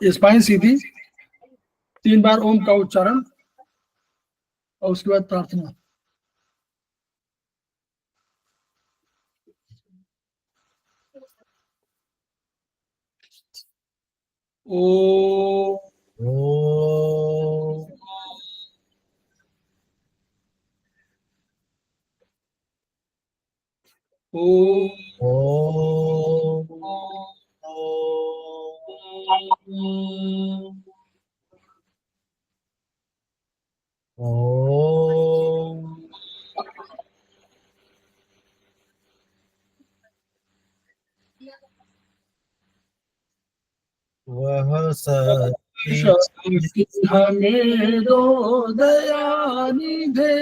Spine सीधी, 3 बार ओम का उच्चारण और उसके बाद प्रार्थना। ओ वह सत्य हमें दो दयानिधे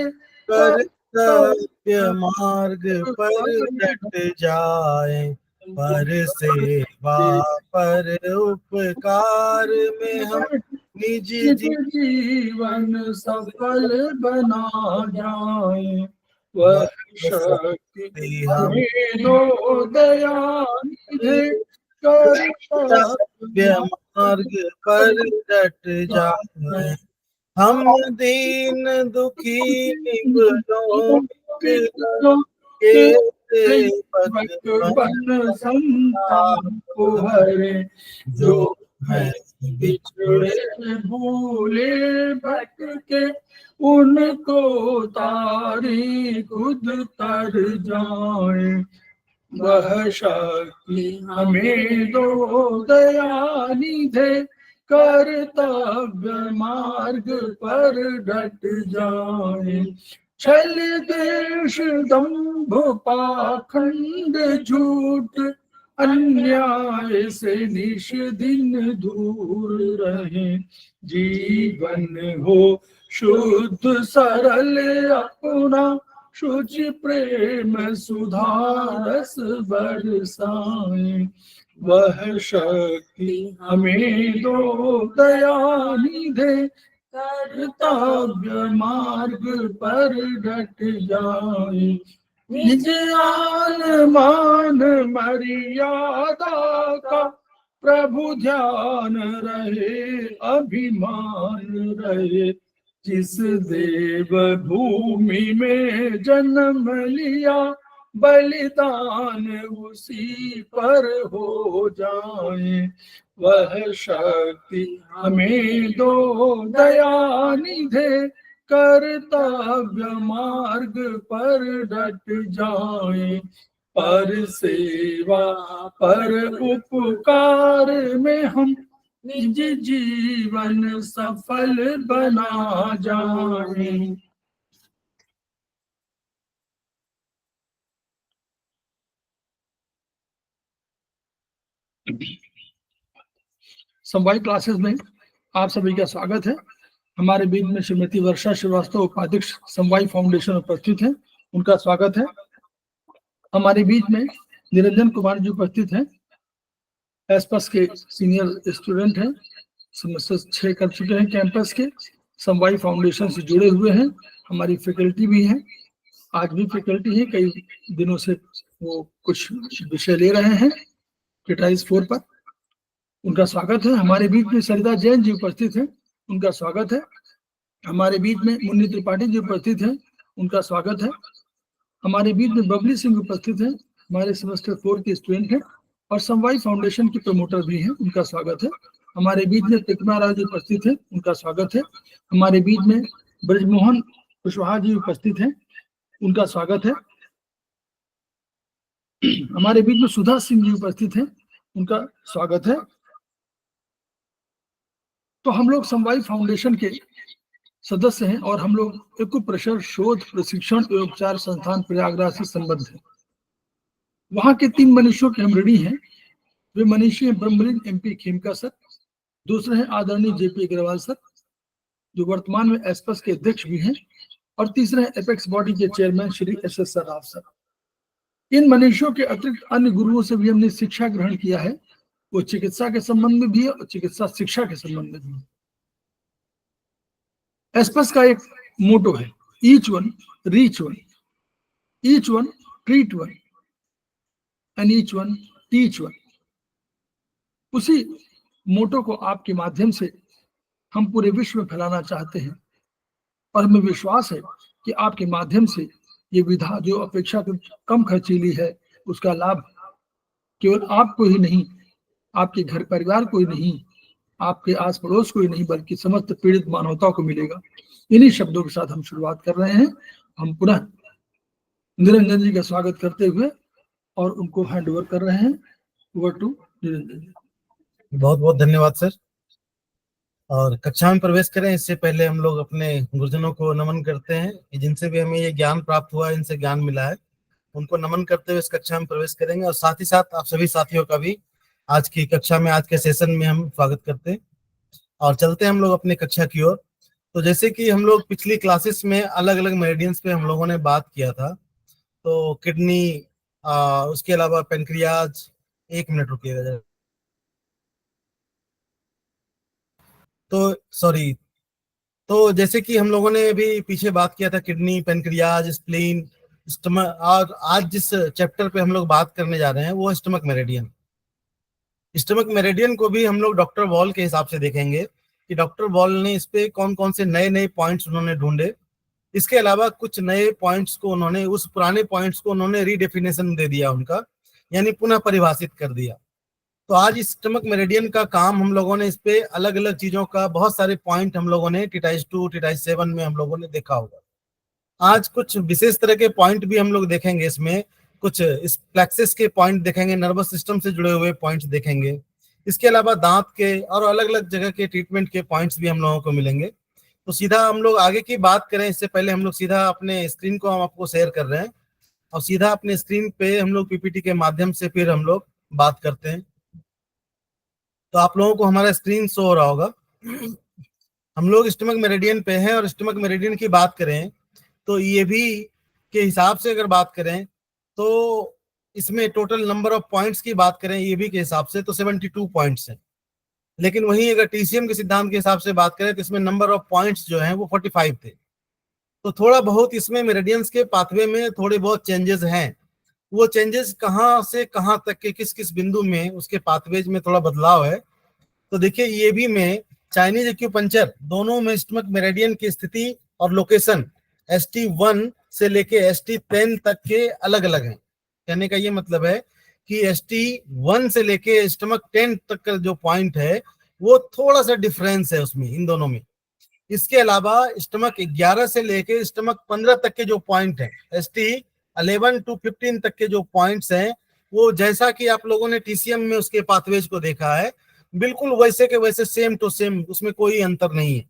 कर्तव्य मार्ग पर डट जाए, पर सेवा पर उपकार में हम निज जीवन सफल बना जाए। वह शक्ति हमें दो दयानिधे कर्तव्य मार्ग पर डट जाए, हम दीन दुखी निगलों के सेवक बन संतान को हरे, जो है बिछड़े भूले भटके उनको तारी खुद तर जाए। वह शक्ति हमें दो दयानिधे कर्तव्य मार्ग पर डट जाए। छल देश दंभ पाखंड झूठ अन्याय से निश दिन दूर रहे, जीवन हो शुद्ध सरल अपना शुचि प्रेम सुधारस बरसाए। वह शक्ति हमें दो दयानिधे कर्तव्य मार्ग पर डट जाए। निज आन मान मर्यादा का प्रभु ध्यान रहे, अभिमान रहे, जिस देव भूमि में जन्म लिया बलिदान उसी पर हो जाए। वह शक्ति हमें दो दयानिधे कर्तव्य मार्ग पर डट जाए, पर सेवा पर उपकार में हम निज जीवन सफल बना जाए। समवाय क्लासेस में आप सभी का स्वागत है। हमारे बीच में श्रीमती वर्षा श्रीवास्तव उपाध्यक्ष समवाय फाउंडेशन उपस्थित हैं, उनका स्वागत है। हमारे बीच में निरंजन कुमार जी उपस्थित हैं, एसपस के सीनियर स्टूडेंट हैं, सेमेस्टर 6 कर चुके हैं, कैंपस के समवाय फाउंडेशन से जुड़े हुए हैं। हमारी फैकल्टी भी हैं, आज भी फैकल्टी है, कई दिनों से वो कुछ विषय ले रहे हैं क्रिटाइज 4 पर, उनका स्वागत है। हमारे बीच में सरिता जैन जी उपस्थित हैं, उनका स्वागत है। हमारे बीच में मुन्नी त्रिपाठी जी उपस्थित हैं, उनका स्वागत है। हमारे बीच में बबली सिंह उपस्थित हैं, हमारे सेमेस्टर 4 के स्टूडेंट हैं और समवाय फाउंडेशन के प्रमोटर भी हैं, उनका स्वागत है। हमारे बीच में प्रतिमा राज उपस्थित हैं, उनका स्वागत है। हमारे बीच में ब्रजमोहन कुशवाहा जी उपस्थित हैं, उनका स्वागत है। हमारे बीच में सुधा सिंह जी उपस्थित हैं, उनका स्वागत है। तो हम लोग समवाय फाउंडेशन के सदस्य हैं और हम लोग एक्यूप्रेशर शोध प्रशिक्षण एवं उपचार संस्थान प्रयागराज से संबद्ध हैं। वहां के 3 मनीषियों के हम ऋणी हैं। वे मनीषी हैं ब्रह्मलीन MP खेमका सर, दूसरे हैं आदरणीय JP अग्रवाल सर, जो वर्तमान में एसपस के अध्यक्ष भी हैं, और तीसरे हैं एपेक्स बॉडी के chairman Shri SS Rao sir. इन मनीषियों के अतिरिक्त अन्य गुरुओं से भी हमने शिक्षा ग्रहण किया है, वो चिकित्सा के संबंध में भी है और चिकित्सा शिक्षा के संबंध में भी है। एसपस का एक मोटो है, each one reach one, each one treat one and each one teach one. उसी मोटो को आपके माध्यम से हम पूरे विश्व में फैलाना चाहते हैं और हमें विश्वास है कि आपके माध्यम से ये विधा जो अपेक्षाकृत कम खर्चीली है, उसका लाभ केवल आपको ही नहीं, आपके घर परिवार को ही नहीं, आपके आस पड़ोस को ही नहीं, बल्कि समस्त पीड़ित मानवता को मिलेगा। इन्हीं शब्दों के साथ हम शुरुआत कर रहे हैं। हम पुनः निरंजन जी का स्वागत करते हुए और उनको हैंड ओवर कर रहे हैं। ओवर टू निरंजन जी। बहुत बहुत धन्यवाद सर। और कक्षा में प्रवेश करें इससे पहले हम लोग अपने गुरुजनों को नमन करते हैं, जिनसे भी हमें ये ज्ञान प्राप्त हुआ, इनसे ज्ञान मिला है, उनको नमन करते हुए इस कक्षा में प्रवेश करेंगे। और साथ ही साथ आप सभी साथियों का भी आज की कक्षा में, आज के सेशन में हम स्वागत करते हैं और चलते हैं हम लोग अपनी कक्षा की ओर। तो जैसे कि हम लोग पिछली क्लासेस में अलग अलग मेरिडियंस पे हम लोगों ने बात किया था, तो किडनी, उसके अलावा पेनक्रियाज, एक मिनट रुकिएगा जरा, तो सॉरी, तो जैसे कि हम लोगों ने अभी पीछे बात किया था किडनी, पेनक्रियाज, स्प्लीन, स्टमक, और आज जिस चैप्टर पे हम लोग बात करने जा रहे हैं वो स्टमक मेरिडियन। स्टमक मेरिडियन को भी हम लोग डॉक्टर वॉल के हिसाब से देखेंगे कि डॉक्टर वॉल ने इस पे कौन कौन से नए नए पॉइंट्स उन्होंने ढूंढे। इसके अलावा कुछ नए पॉइंट्स को उन्होंने, उस पुराने पॉइंट्स को उन्होंने रीडेफिनेशन दे दिया उनका, यानी पुनः परिभाषित कर दिया। तो आज इस स्टमक मेरिडियन का काम हम लोगों ने, इस पे अलग अलग चीजों का बहुत सारे पॉइंट हम लोगों ने टिटाइज 2, टिटाइज 7 में हम लोगों ने देखा होगा। आज कुछ विशेष तरह के पॉइंट भी हम लोग देखेंगे। इसमें कुछ इस प्लेक्सिस के पॉइंट देखेंगे, नर्वस सिस्टम से जुड़े हुए पॉइंट्स देखेंगे। इसके अलावा दांत के और अलग अलग जगह के ट्रीटमेंट के पॉइंट्स भी हम लोगों को मिलेंगे। तो सीधा हम लोग आगे की बात करें इससे पहले हम लोग सीधा अपने स्क्रीन को हम आपको शेयर कर रहे हैं और सीधा अपने स्क्रीन पे हम लोग पीपीटी के माध्यम से फिर हम लोग बात करते हैं। तो आप लोगों को हमारा स्क्रीन शो हो रहा होगा। हम लोग स्टमक मेरिडियन पे हैं और स्टमक मेरिडियन की बात करें तो ये भी के हिसाब से अगर बात करें तो इसमें टोटल नंबर ऑफ पॉइंट्स की बात करें ये भी के हिसाब से तो 72 पॉइंट्स हैं। लेकिन वहीं अगर टीसीएम के सिद्धांत के हिसाब से बात करें तो इसमें नंबर ऑफ पॉइंट्स जो हैं वो 45 थे। तो थोड़ा बहुत इसमें मेरिडियंस के पाथवे में थोड़े बहुत चेंजेस हैं। वो चेंजेस कहाँ से कहाँ तक के किस किस बिंदु में उसके पाथवेज में थोड़ा बदलाव है। तो देखिए ये भी में चाइनीज एक्यूपंक्चर दोनों में स्टमक मेरिडियन की स्थिति और लोकेशन ST1 से लेके ST10 तक के अलग अलग हैं। कहने का ये मतलब है कि ST1 से लेके स्टमक 10 तक का जो पॉइंट है वो थोड़ा सा डिफरेंस है उसमें, इन दोनों में। इसके अलावा स्टमक 11 से लेके स्टमक 15 तक के जो पॉइंट है, ST11 to 15 तक के जो पॉइंट्स हैं, वो जैसा कि आप लोगों ने टीसीएम में उसके पाथवेज को देखा है, बिल्कुल वैसे के वैसे सेम टू सेम, उसमें कोई अंतर नहीं है।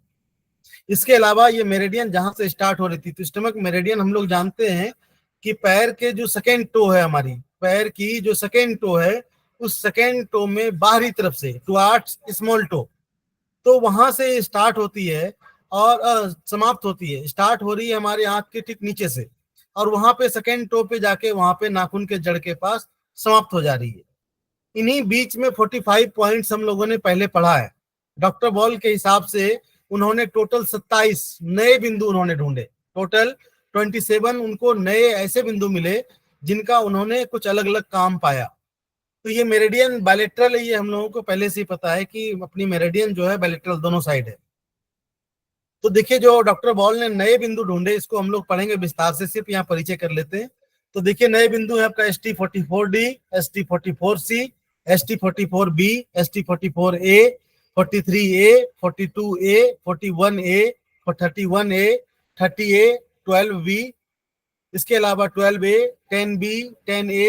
इसके अलावा ये मेरिडियन जहां से स्टार्ट हो रही थी, तो स्टमक मेरिडियन हम लोग जानते हैं कि पैर के जो सेकेंड टो है, हमारी पैर की जो सेकेंड टो है, उस सेकेंड टो में बाहरी तरफ से टुवार्ड्स स्मॉल टो, तो वहां से स्टार्ट होती है और समाप्त होती है। स्टार्ट हो रही है हमारे आंख के ठीक नीचे से और वहां पे सेकेंड टो पे जाके वहां पे नाखून के जड़ के पास समाप्त हो जा रही है। इन्हीं बीच में 45 पॉइंट्स हम लोगों ने पहले पढ़ा है। डॉक्टर बॉल के हिसाब से उन्होंने टोटल 27 नए बिंदु उन्होंने ढूंढे। टोटल 27 उनको नए ऐसे बिंदु मिले जिनका उन्होंने कुछ अलग अलग काम पाया। तो ये मेरिडियन बायलेटरल है, ये हम लोगों को पहले से ही पता है कि अपनी मेरिडियन जो है बायलेटरल दोनों साइड है। तो देखिए जो डॉक्टर बॉल ने नए बिंदु ढूंढे, इसको हम लोग पढ़ेंगे विस्तार से, सिर्फ यहाँ परिचय कर लेते हैं। तो देखिए नए बिंदु है आपका ST44D, ST44C, ST44B, ST44A, 43A, 42A, 41A, 31A, 30A, 12B, इसके अलावा 12A, 10B, 10A,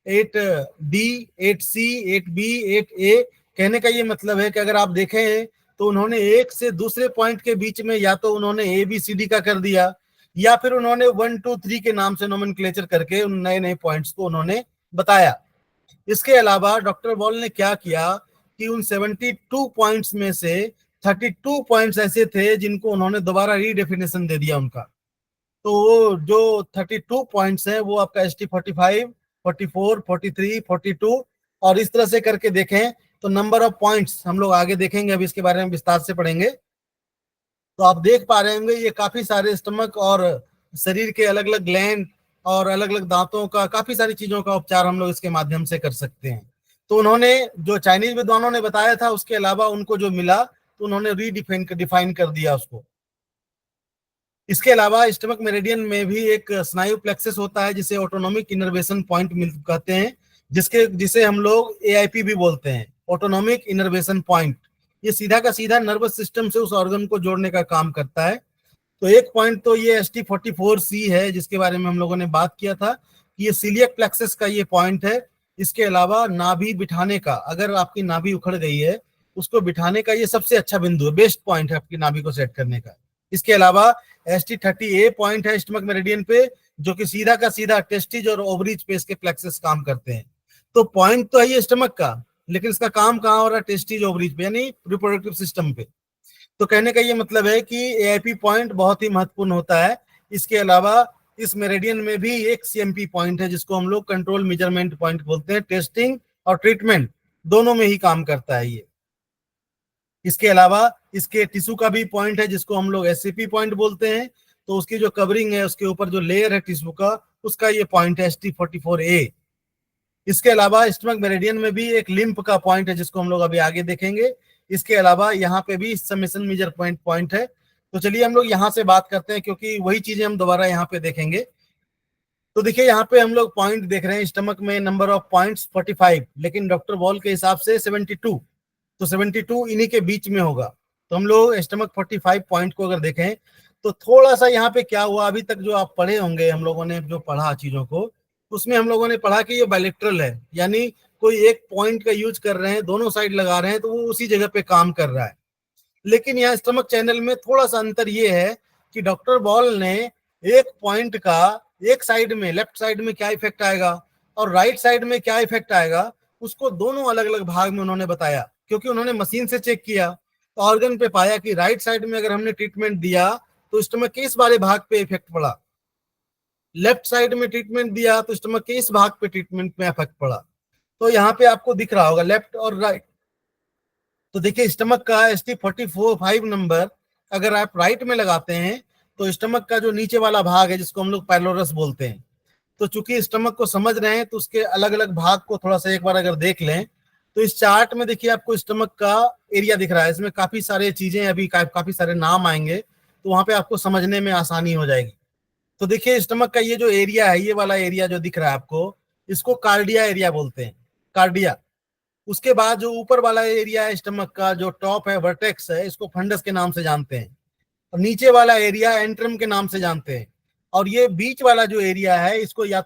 8D, 8C, 8B, 8A। कहने का ये मतलब है कि अगर आप देखें तो उन्होंने एक से दूसरे पॉइंट के बीच में या तो उन्होंने ABCD का कर दिया या फिर उन्होंने 1 2 3 के नाम से नोमेनक्लेचर करके उन नए नए पॉइंट्स को उन्होंने बताया। इसके अलावा डॉक्टर बॉल ने क्या किया कि उन 72 पॉइंट्स में से 32 पॉइंट्स ऐसे थे जिनको उन्होंने दोबारा रीडेफिनेशन दे दिया उनका। तो वो जो 32 पॉइंट्स हैं वो आपका ST45, 44, 43, 42 और इस तरह से करके देखें तो नंबर ऑफ पॉइंट्स हम लोग आगे देखेंगे, अभी इसके बारे में विस्तार से पढ़ेंगे। तो आप देख पा रहे होंगे ये काफी सारे स्टमक और शरीर के अलग अलग ग्लैंड और अलग अलग दांतों का, काफी सारी चीजों का उपचार हम लोग इसके माध्यम से कर सकते हैं। तो उन्होंने जो चाइनीज विद्वानों ने बताया था उसके अलावा उनको जो मिला तो उन्होंने डिफाइन कर दिया उसको। इसके अलावा स्टमक मेरिडियन में भी एक स्नायु प्लेक्सस होता है जिसे ऑटोनोमिक इनर्वेशन पॉइंट कहते हैं, जिसे हम लोग एआईपी भी बोलते हैं, ऑटोनोमिक इनर्वेशन पॉइंट। ये सीधा का सीधा नर्वस सिस्टम से उस ऑर्गन को जोड़ने का काम करता है। तो एक पॉइंट तो ये ST44C है जिसके बारे में हम लोगों ने बात किया था कि ये सीलियक प्लेक्सस का ये पॉइंट है। इसके अलावा नाभि बिठाने का, अगर आपकी नाभि उखड़ गई है उसको बिठाने का ये सबसे अच्छा बिंदु है, बेस्ट पॉइंट है आपकी नाभि को सेट करने का। इसके अलावा ST30A पॉइंट है स्टमक मेरिडियन पे, जो कि सीधा का सीधा टेस्टिज और ओवरीज पे इसके प्लेक्सस काम करते हैं। तो पॉइंट तो है ये स्टमक का, लेकिन इसका काम कहाँ हो रहा है? टेस्टिज ओवरीज पे, यानी रिप्रोडक्टिव सिस्टम पे। तो कहने का ये मतलब है कि एआईपी पॉइंट बहुत ही महत्वपूर्ण होता है। इसके अलावा इस मेरिडियन में भी एक सीएमपी पॉइंट है जिसको हम लोग कंट्रोल मेजरमेंट पॉइंट बोलते हैं। टेस्टिंग और ट्रीटमेंट दोनों में ही काम करता है ये। इसके अलावा इसके टिश्यू का भी पॉइंट है जिसको हम लोग एससीपी पॉइंट बोलते हैं। तो उसकी जो कवरिंग है, उसके ऊपर जो लेयर है टिश्यू का, उसका ये पॉइंट है ST44A। इसके अलावा स्टमक मेरिडियन में भी एक लिम्फ का पॉइंट है जिसको हम लोग अभी आगे देखेंगे। इसके अलावा यहाँ पे भी समेशन मेजर पॉइंट है। तो चलिए हम लोग यहाँ से बात करते हैं क्योंकि वही चीजें हम दोबारा यहाँ पे देखेंगे। तो देखिए यहाँ पे हम लोग पॉइंट देख रहे हैं, स्टमक में नंबर ऑफ पॉइंट्स 45, लेकिन डॉक्टर बॉल के हिसाब से 72। तो 72 इन्हीं के बीच में होगा। तो हम लोग स्टमक 45 पॉइंट को अगर देखें तो थोड़ा सा यहाँ पे क्या हुआ, अभी तक जो आप पढ़े होंगे, हम लोगों ने जो पढ़ा चीजों को, उसमें हम लोगों ने पढ़ा कि ये बायलेटरल है, यानी कोई एक पॉइंट का यूज कर रहे हैं, दोनों साइड लगा रहे हैं तो वो उसी जगह पे काम कर रहा है। लेकिन यहाँ स्टमक चैनल में थोड़ा सा अंतर ये है कि डॉक्टर बॉल ने एक पॉइंट का एक साइड में, लेफ्ट साइड में क्या इफेक्ट आएगा और राइट साइड में क्या इफेक्ट आएगा, उसको दोनों अलग अलग भाग में उन्होंने बताया। क्योंकि उन्होंने मशीन से चेक किया तो ऑर्गन पे पाया कि राइट साइड में अगर हमने ट्रीटमेंट दिया तो स्टमक के इस वाले भाग पे इफेक्ट पड़ा, लेफ्ट साइड में ट्रीटमेंट दिया तो स्टमक के इस भाग पे ट्रीटमेंट में इफेक्ट पड़ा। तो यहाँ पे आपको दिख रहा होगा लेफ्ट और राइट। तो देखिए स्टमक का ST45 नंबर अगर आप राइट में लगाते हैं तो स्टमक का जो नीचे वाला भाग है जिसको हम लोग पाइलोरस बोलते हैं, तो चूंकि स्टमक को समझ रहे हैं तो उसके अलग अलग भाग को थोड़ा सा एक बार अगर देख लें तो इस चार्ट में देखिए आपको स्टमक का एरिया दिख रहा है। इसमें काफी सारे चीजें, अभी काफी सारे नाम आएंगे तो वहां पे आपको समझने में आसानी हो जाएगी। तो देखिए स्टमक का ये जो एरिया है, ये वाला एरिया जो दिख रहा है आपको, इसको कार्डिया एरिया बोलते हैं, कार्डिया। उसके बाद जो ऊपर वाला एरिया है स्टमक का, जो टॉप है, वर्टेक्स है, इसको फंडस के नाम से जानते हैं। और नीचे वाला एरिया एंट्रम के नाम से जानते हैं। और ये बीच वाला जो एरिया है इसको या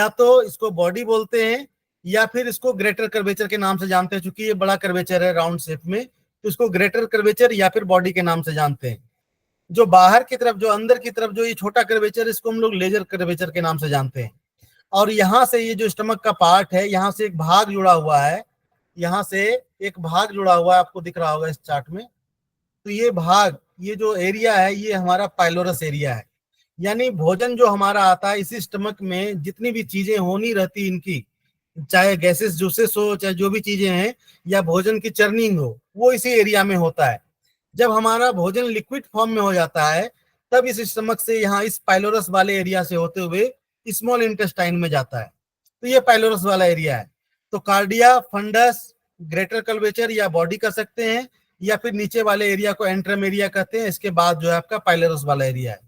तो इसको बॉडी बोलते हैं या फिर इसको ग्रेटर कर्वेचर के नाम से जानते हैं। चूंकि ये बड़ा कर्वेचर है राउंड शेप में, तो इसको ग्रेटर कर्वेचर या फिर बॉडी के नाम से जानते हैं। जो बाहर की तरफ, जो अंदर की तरफ जो ये छोटा कर्वेचर, इसको हम लोग लेजर कर्वेचर के नाम से जानते हैं। और यहाँ से ये जो स्टमक का पार्ट है, यहाँ से एक भाग जुड़ा हुआ है, यहाँ से एक भाग जुड़ा हुआ है, आपको दिख रहा होगा इस चार्ट में। तो ये भाग, ये जो एरिया है, ये हमारा पाइलोरस एरिया है। यानी भोजन जो हमारा आता है इसी स्टमक में, जितनी भी चीजें होनी रहती इनकी, चाहे गैसेस जूसेस हो, चाहे जो भी चीजें हैं, या भोजन की चर्निंग हो, वो इसी एरिया में होता है। जब हमारा भोजन लिक्विड फॉर्म में हो जाता है तब इस स्टमक से, यहाँ इस पाइलोरस वाले एरिया से होते हुए स्मॉल इंटेस्टाइन में जाता है। तो ये पाइलोरस वाला एरिया है। तो कार्डिया, फंडस, ग्रेटर कर्वेचर या बॉडी कर सकते हैं, या फिर नीचे वाले एरिया को एंट्रम एरिया कहते हैं। इसके बाद जो है आपका पाइलोरस वाला एरिया है।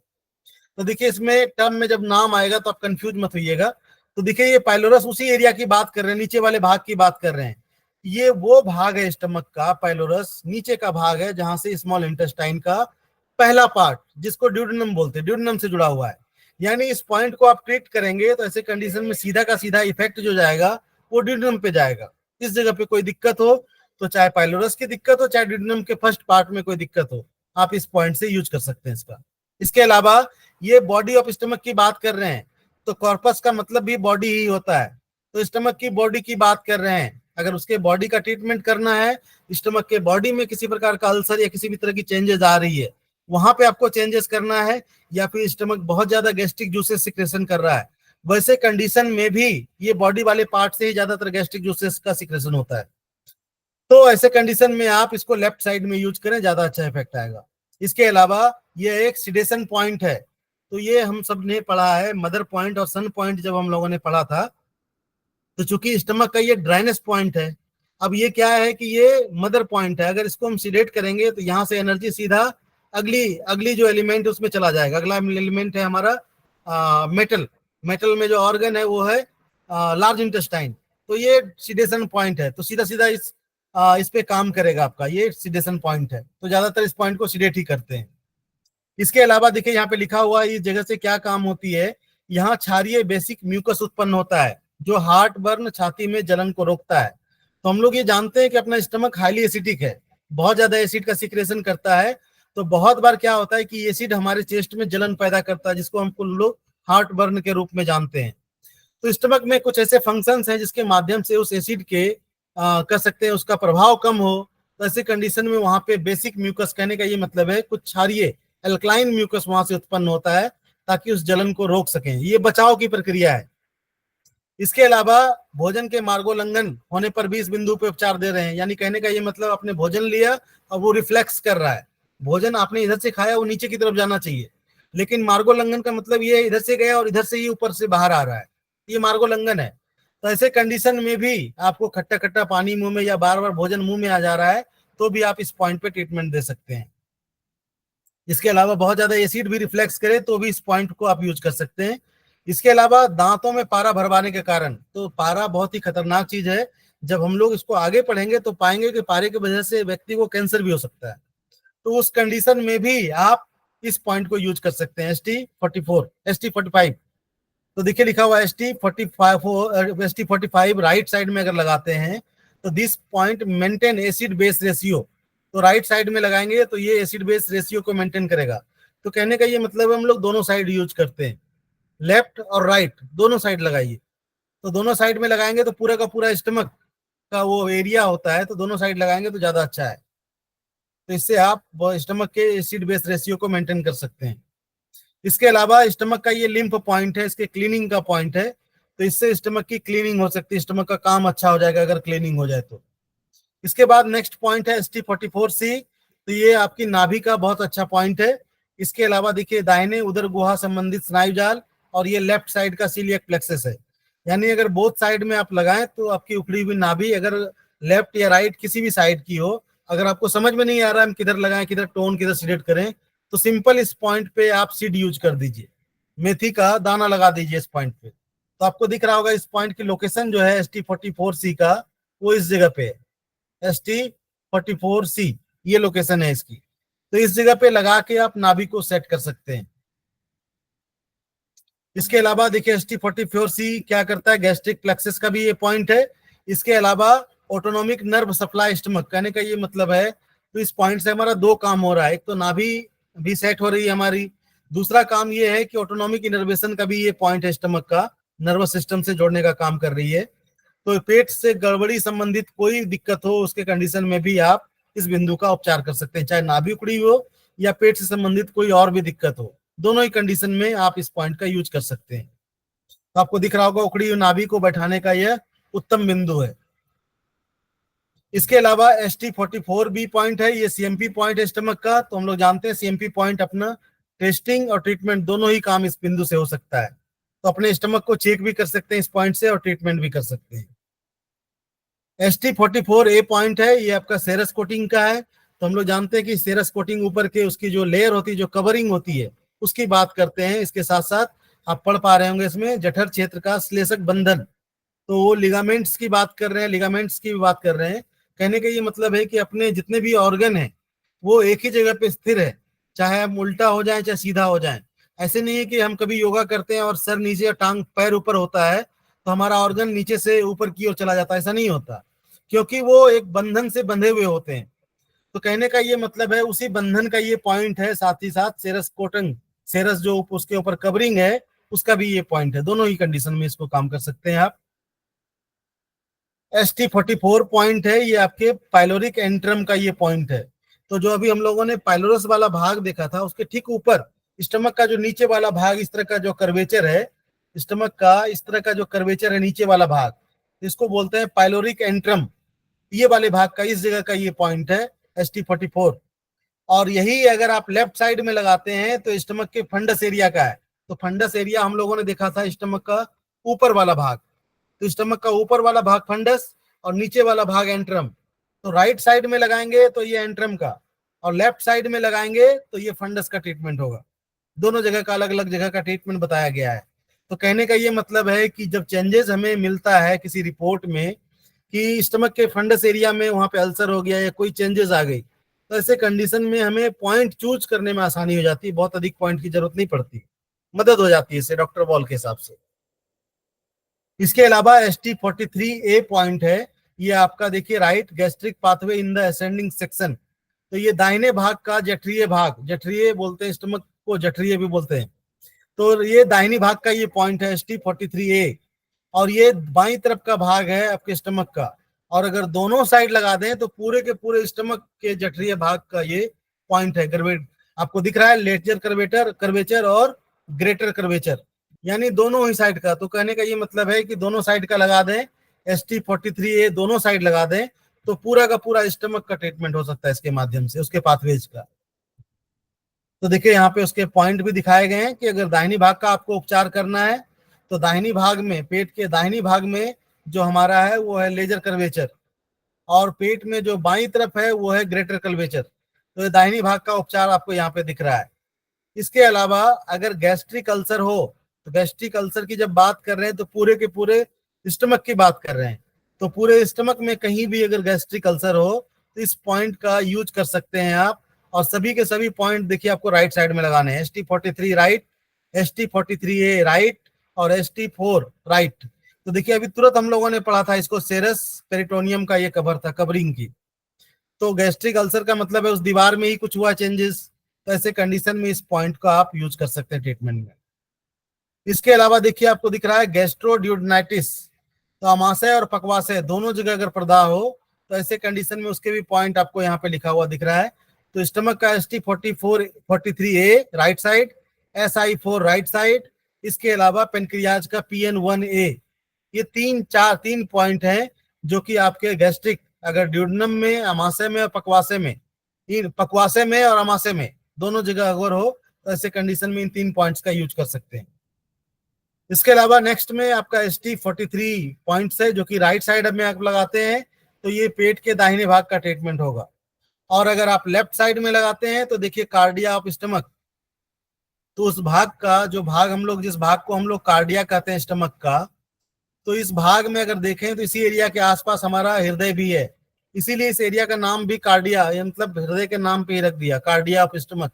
तो देखिए इसमें टर्म में जब नाम आएगा तो आप कंफ्यूज मत होइएगा। तो देखिए ये पाइलोरस उसी एरिया की बात कर रहे हैं, नीचे वाले भाग की बात कर रहे हैं। ये वो भाग है स्टमक का, पाइलोरस नीचे का भाग है जहां से स्मॉल इंटेस्टाइन का पहला पार्ट, जिसको ड्यूडेनम बोलते हैं, ड्यूडेनम से जुड़ा हुआ है। यानी इस पॉइंट को आप ट्रीट करेंगे तो ऐसे कंडीशन में सीधा का सीधा इफेक्ट जो जाएगा वो ड्यूडेनम पे जाएगा। इस जगह पे कोई दिक्कत हो तो चाहे पाइलोरस की दिक्कत हो, चाहे ड्यूडेनम के फर्स्ट पार्ट में कोई दिक्कत हो, आप इस पॉइंट से यूज कर सकते हैं इसका। इसके अलावा ये बॉडी ऑफ स्टमक की बात कर रहे हैं तो कॉर्पस का मतलब भी बॉडी ही होता है। तो स्टमक की बॉडी की बात कर रहे हैं, अगर उसके बॉडी का ट्रीटमेंट करना है, स्टमक के बॉडी में किसी प्रकार का अल्सर या किसी भी तरह की चेंजेस आ रही है, वहां पे आपको चेंजेस करना है, या फिर स्टमक बहुत ज्यादा गैस्ट्रिक जूसेस सिक्रेशन कर रहा है, वैसे कंडीशन में भी ये बॉडी वाले पार्ट से ही ज्यादातर गैस्ट्रिक जूसेस का सिक्रेशन होता है। तो ऐसे कंडीशन में आप इसको लेफ्ट साइड में यूज करें, ज्यादा अच्छा इफेक्ट आएगा। इसके अलावा ये एक सिडेशन पॉइंट है। तो ये हम सब ने पढ़ा है, मदर पॉइंट और सन पॉइंट जब हम लोगों ने पढ़ा था तो चूंकि स्टमक का ये ड्राइनेस पॉइंट है, अब ये क्या है कि ये मदर पॉइंट है, अगर इसको हम सीडेट करेंगे तो यहाँ से एनर्जी सीधा अगली अगली जो एलिमेंट उसमें चला जाएगा। अगला एलिमेंट है हमारा मेटल। मेटल में जो ऑर्गन है वो है लार्ज इंटेस्टाइन। तो ये सीडेशन पॉइंट है, तो सीधा सीधा इस पे काम करेगा आपका, ये सीडेशन पॉइंट है। तो ज्यादातर इस पॉइंट को सीडेट ही करते हैं। इसके अलावा देखिए यहाँ पे लिखा हुआ है इस जगह से क्या काम होती है। यहाँ क्षारीय बेसिक म्यूकस उत्पन्न होता है जो हार्ट बर्न, छाती में जलन को रोकता है। तो हम लोग ये जानते हैं कि अपना स्टमक हाईली एसिडिक है, बहुत ज्यादा एसिड का सिक्रेशन करता है। तो बहुत बार क्या होता है कि एसिड हमारे चेस्ट में जलन पैदा करता है, जिसको हम कुछ लोग हार्ट बर्न के रूप में जानते हैं। तो स्टमक में कुछ ऐसे फंक्शंस हैं जिसके माध्यम से उस एसिड के कर सकते हैं उसका प्रभाव कम हो। तो ऐसे कंडीशन में वहां पे बेसिक म्यूकस, कहने का ये मतलब है कुछ क्षारीय एल्कलाइन म्यूकस वहां से उत्पन्न होता है ताकि उस जलन को रोक सकें। ये बचाव की प्रक्रिया है। इसके अलावा भोजन के मार्गोल्लंघन होने पर भी इस बिंदु पे उपचार दे रहे हैं। यानी कहने का ये मतलब आपने भोजन लिया और वो रिफ्लेक्स कर रहा है, भोजन आपने इधर से खाया वो नीचे की तरफ जाना चाहिए, लेकिन मार्गोल्लंघन का मतलब ये इधर से गया और इधर से ही ऊपर से बाहर आ रहा है, ये मार्गोल्लंघन है। तो ऐसे कंडीशन में भी आपको खट्टा खट्टा पानी मुंह में या बार बार भोजन मुंह में आ जा रहा है तो भी आप इस पॉइंट पे ट्रीटमेंट दे सकते हैं। इसके अलावा बहुत ज्यादा एसिड भी रिफ्लेक्स करे तो भी इस पॉइंट को आप यूज कर सकते हैं। इसके अलावा दांतों में पारा भरवाने के कारण, तो पारा बहुत ही खतरनाक चीज है। जब हम लोग इसको आगे पढ़ेंगे तो पाएंगे कि पारे की वजह से व्यक्ति को कैंसर भी हो सकता है। तो उस कंडीशन में भी आप इस पॉइंट को यूज कर सकते हैं। ST45। तो देखिए लिखा हुआ ST45 राइट साइड में अगर लगाते हैं तो this point maintain acid base ratio. तो राइट साइड में लगाएंगे तो ये एसिड बेस रेशियो को मेंटेन करेगा। तो कहने का ये मतलब हम लोग दोनों साइड यूज करते हैं, लेफ्ट और राइट दोनों साइड लगाइए। तो दोनों साइड में लगाएंगे तो पूरा का पूरा स्टमक का वो एरिया होता है, तो दोनों साइड लगाएंगे तो ज्यादा अच्छा है। तो इससे आप स्टमक के एसिड बेस रेशियो को मेंटेन कर सकते हैं। इसके अलावा स्टमक का ये लिम्फ पॉइंट है, इसके क्लीनिंग का पॉइंट है। तो इससे स्टमक की क्लीनिंग हो सकती है, स्टमक का काम अच्छा हो जाएगा अगर क्लीनिंग हो जाए तो। इसके बाद नेक्स्ट पॉइंट है ST44C। तो ये आपकी नाभि का बहुत अच्छा पॉइंट है। इसके अलावा देखिए दाहिने उदर गुहा संबंधित स्नायु जाल और ये लेफ्ट साइड का सीलियक प्लेक्सस है। यानी अगर बोथ साइड में आप लगाएं तो आपकी उखड़ी हुई नाभि अगर लेफ्ट या राइट किसी भी साइड की हो, अगर आपको समझ में नहीं आ रहा है हम किधर लगाएं, किधर टोन, किधर सीडेट करें, तो सिंपल इस पॉइंट पे आप सीड यूज कर दीजिए, मेथी का दाना लगा दीजिए इस पॉइंट पे। तो आपको दिख रहा होगा इस पॉइंट की लोकेशन जो है ST44C का वो इस जगह पे है। ST44C ये लोकेशन है इसकी। तो इस जगह पे लगा के आप नाभि को सेट कर सकते हैं। इसके अलावा देखिए ST44C क्या करता है, गैस्ट्रिक प्लेक्सस का भी ये पॉइंट है। इसके अलावा ऑटोनोमिक नर्व सप्लाई स्टमक, कहने का ये मतलब है तो इस पॉइंट से हमारा दो काम हो रहा है, एक तो नाभि भी सेट हो रही है हमारी, दूसरा काम ये है कि ऑटोनोमिक इनर्वेशन का भी ये पॉइंट है स्टमक का, नर्वस सिस्टम से जोड़ने का काम कर रही है। तो पेट से गड़बड़ी संबंधित कोई दिक्कत हो उसके कंडीशन में भी आप इस बिंदु का उपचार कर सकते हैं, चाहे नाभि उखड़ी हो या पेट से संबंधित कोई और भी दिक्कत हो, दोनों ही कंडीशन में आप इस पॉइंट का यूज कर सकते हैं। तो आपको दिख रहा होगा उखड़ी हुई नाभि को बैठाने का यह उत्तम बिंदु है। इसके अलावा ST44B पॉइंट है, ये CMP पॉइंट है स्टमक का। तो हम लोग जानते हैं CMP पॉइंट अपना टेस्टिंग और ट्रीटमेंट दोनों ही काम इस बिंदु से हो सकता है। तो अपने स्टमक को चेक भी कर सकते हैं इस पॉइंट से और ट्रीटमेंट भी कर सकते हैं। ST44A पॉइंट है, ये आपका सेरस कोटिंग का है। तो हम लोग जानते हैं कि सेरस कोटिंग ऊपर के उसकी जो लेयर होती है, जो कवरिंग होती है, उसकी बात करते हैं। इसके साथ साथ आप पढ़ पा रहे होंगे इसमें जठर क्षेत्र का श्लेषक बंधन, तो वो लिगामेंट्स की बात कर रहे हैं, लिगामेंट्स की भी बात कर रहे हैं। कहने का ये मतलब है कि अपने जितने भी ऑर्गन है वो एक ही जगह पे स्थिर है, चाहे हम उल्टा हो जाए चाहे सीधा हो जाए। ऐसे नहीं है कि हम कभी योगा करते हैं और सर नीचे और टांग पैर ऊपर होता है तो हमारा ऑर्गन नीचे से ऊपर की ओर चला जाता है, ऐसा नहीं होता, क्योंकि वो एक बंधन से बंधे हुए होते हैं। तो कहने का ये मतलब है उसी बंधन का ये पॉइंट है, साथ ही साथ सेरस कोटन, सेरस जो उसके ऊपर कवरिंग है उसका भी ये पॉइंट है। दोनों ही कंडीशन में इसको काम कर सकते हैं आप। ST44 पॉइंट है, ये आपके पाइलोरिक एंट्रम का ये पॉइंट है। तो जो अभी हम लोगों ने पाइलोरस वाला भाग देखा था उसके ठीक ऊपर स्टमक का जो नीचे वाला भाग, इस तरह का जो कर्वेचर है स्टमक का, इस तरह का जो कर्वेचर है नीचे वाला भाग, इसको बोलते हैं पाइलोरिक एंट्रम। ये वाले भाग का इस जगह का ये पॉइंट है ST44। और यही अगर आप लेफ्ट साइड में लगाते हैं तो स्टमक के फंडस एरिया का है। तो फंडस एरिया हम लोगों ने देखा था स्टमक का ऊपर वाला भाग, तो स्टमक का ऊपर वाला भाग फंडस और नीचे वाला भाग एंट्रम। तो राइट साइड में लगाएंगे तो ये एंट्रम का, और लेफ्ट साइड में लगाएंगे तो ये फंडस का ट्रीटमेंट होगा। दोनों जगह का अलग अलग जगह का ट्रीटमेंट बताया गया है। तो कहने का ये मतलब है कि जब चेंजेस हमें मिलता है किसी रिपोर्ट में कि स्टमक के फंडस एरिया में वहां पे अल्सर हो गया या कोई चेंजेस आ गई, तो ऐसे कंडीशन में हमें पॉइंट चूज करने में आसानी हो जाती है, बहुत अधिक पॉइंट की जरूरत नहीं पड़ती, मदद हो जाती है इससे डॉक्टर बॉल के हिसाब से। इसके अलावा ST43A पॉइंट है, ये आपका देखिए right gastric pathway in the ascending section. तो ये दाहिने भाग का जठरीय भाग, जठरीय बोलते हैं स्टमक को, जठरीय भी बोलते हैं, तो ये दाहिनी भाग का ये पॉइंट है ST43A, और ये बाईं तरफ का भाग है आपके स्टमक का। और अगर दोनों साइड लगा दें तो पूरे के पूरे स्टमक के जठरीय भाग का ये पॉइंट है। कर्वेट आपको दिख रहा है, लेटरल कर्वेटर कर्वेचर और ग्रेटर कर्वेचर, यानी दोनों ही साइड का। तो कहने का ये मतलब है कि दोनों साइड का लगा दें, ST43A दोनों साइड लगा दें तो पूरा का पूरा स्टमक का ट्रीटमेंट हो सकता है इसके माध्यम से, उसके पाथवेज का। तो देखिए यहाँ पे उसके पॉइंट भी दिखाए गए हैं कि अगर दाहिनी भाग का आपको उपचार करना है तो दाहिनी भाग में, पेट के दाहिनी भाग में जो हमारा है वो है लेजर कर्वेचर, और पेट में जो बाईं तरफ है वो है ग्रेटर कर्वेचर। तो ये दाहिनी भाग का उपचार आपको यहाँ पे दिख रहा है। इसके अलावा अगर गैस्ट्रिक अल्सर हो, तो गैस्ट्रिक अल्सर की जब बात कर रहे हैं तो पूरे के पूरे स्टमक की बात कर रहे हैं, तो पूरे स्टमक में कहीं भी अगर गैस्ट्रिक अल्सर हो तो इस पॉइंट का यूज कर सकते हैं आप। और सभी के सभी पॉइंट देखिए आपको राइट साइड में लगाने हैं, ST43 राइट, ST43A राइट और ST4 राइट। तो देखिए अभी तुरंत हम लोगों ने पढ़ा था इसको, सेरस पेरिटोनियम का ये कवर था, कवरिंग की। तो गैस्ट्रिक अल्सर का मतलब है उस दीवार में ही कुछ हुआ चेंजेस, तो ऐसे कंडीशन में इस पॉइंट का आप यूज कर सकते हैं ट्रीटमेंट में। इसके अलावा देखिए आपको दिख रहा है गैस्ट्रोड्यूडनाइटिस, तो अमाशय और पकवाशय दोनों जगह अगर प्रदाह हो तो ऐसे कंडीशन में उसके भी पॉइंट आपको यहाँ पे लिखा हुआ दिख रहा है। तो स्टमक का ST43A right side, SI4 right side, इसके अलावा पेनक्रियाज का PN1A, ये तीन पॉइंट हैं जो कि आपके गैस्ट्रिक अगर ड्यूडनम में, अमाशय में और पकवाशय में, इन पकवाशय में और अमाशय में दोनों जगह अगर हो तो ऐसे कंडीशन में इन 3 पॉइंट्स का यूज कर सकते हैं। इसके अलावा नेक्स्ट में आपका ST43 पॉइंट्स है जो कि राइट साइड में आप लगाते हैं तो ये पेट के दाहिने भाग का ट्रीटमेंट होगा। और अगर आप लेफ्ट साइड में लगाते हैं तो देखिए कार्डिया ऑफ स्टमक, तो उस भाग का जो भाग हम लोग, जिस भाग को हम लोग कार्डिया कहते हैं स्टमक का, तो इस भाग में अगर देखें तो इसी एरिया के आसपास हमारा हृदय भी है, इसीलिए इस एरिया का नाम भी कार्डिया, मतलब हृदय के नाम पे ही रख दिया, कार्डिया ऑफ स्टमक।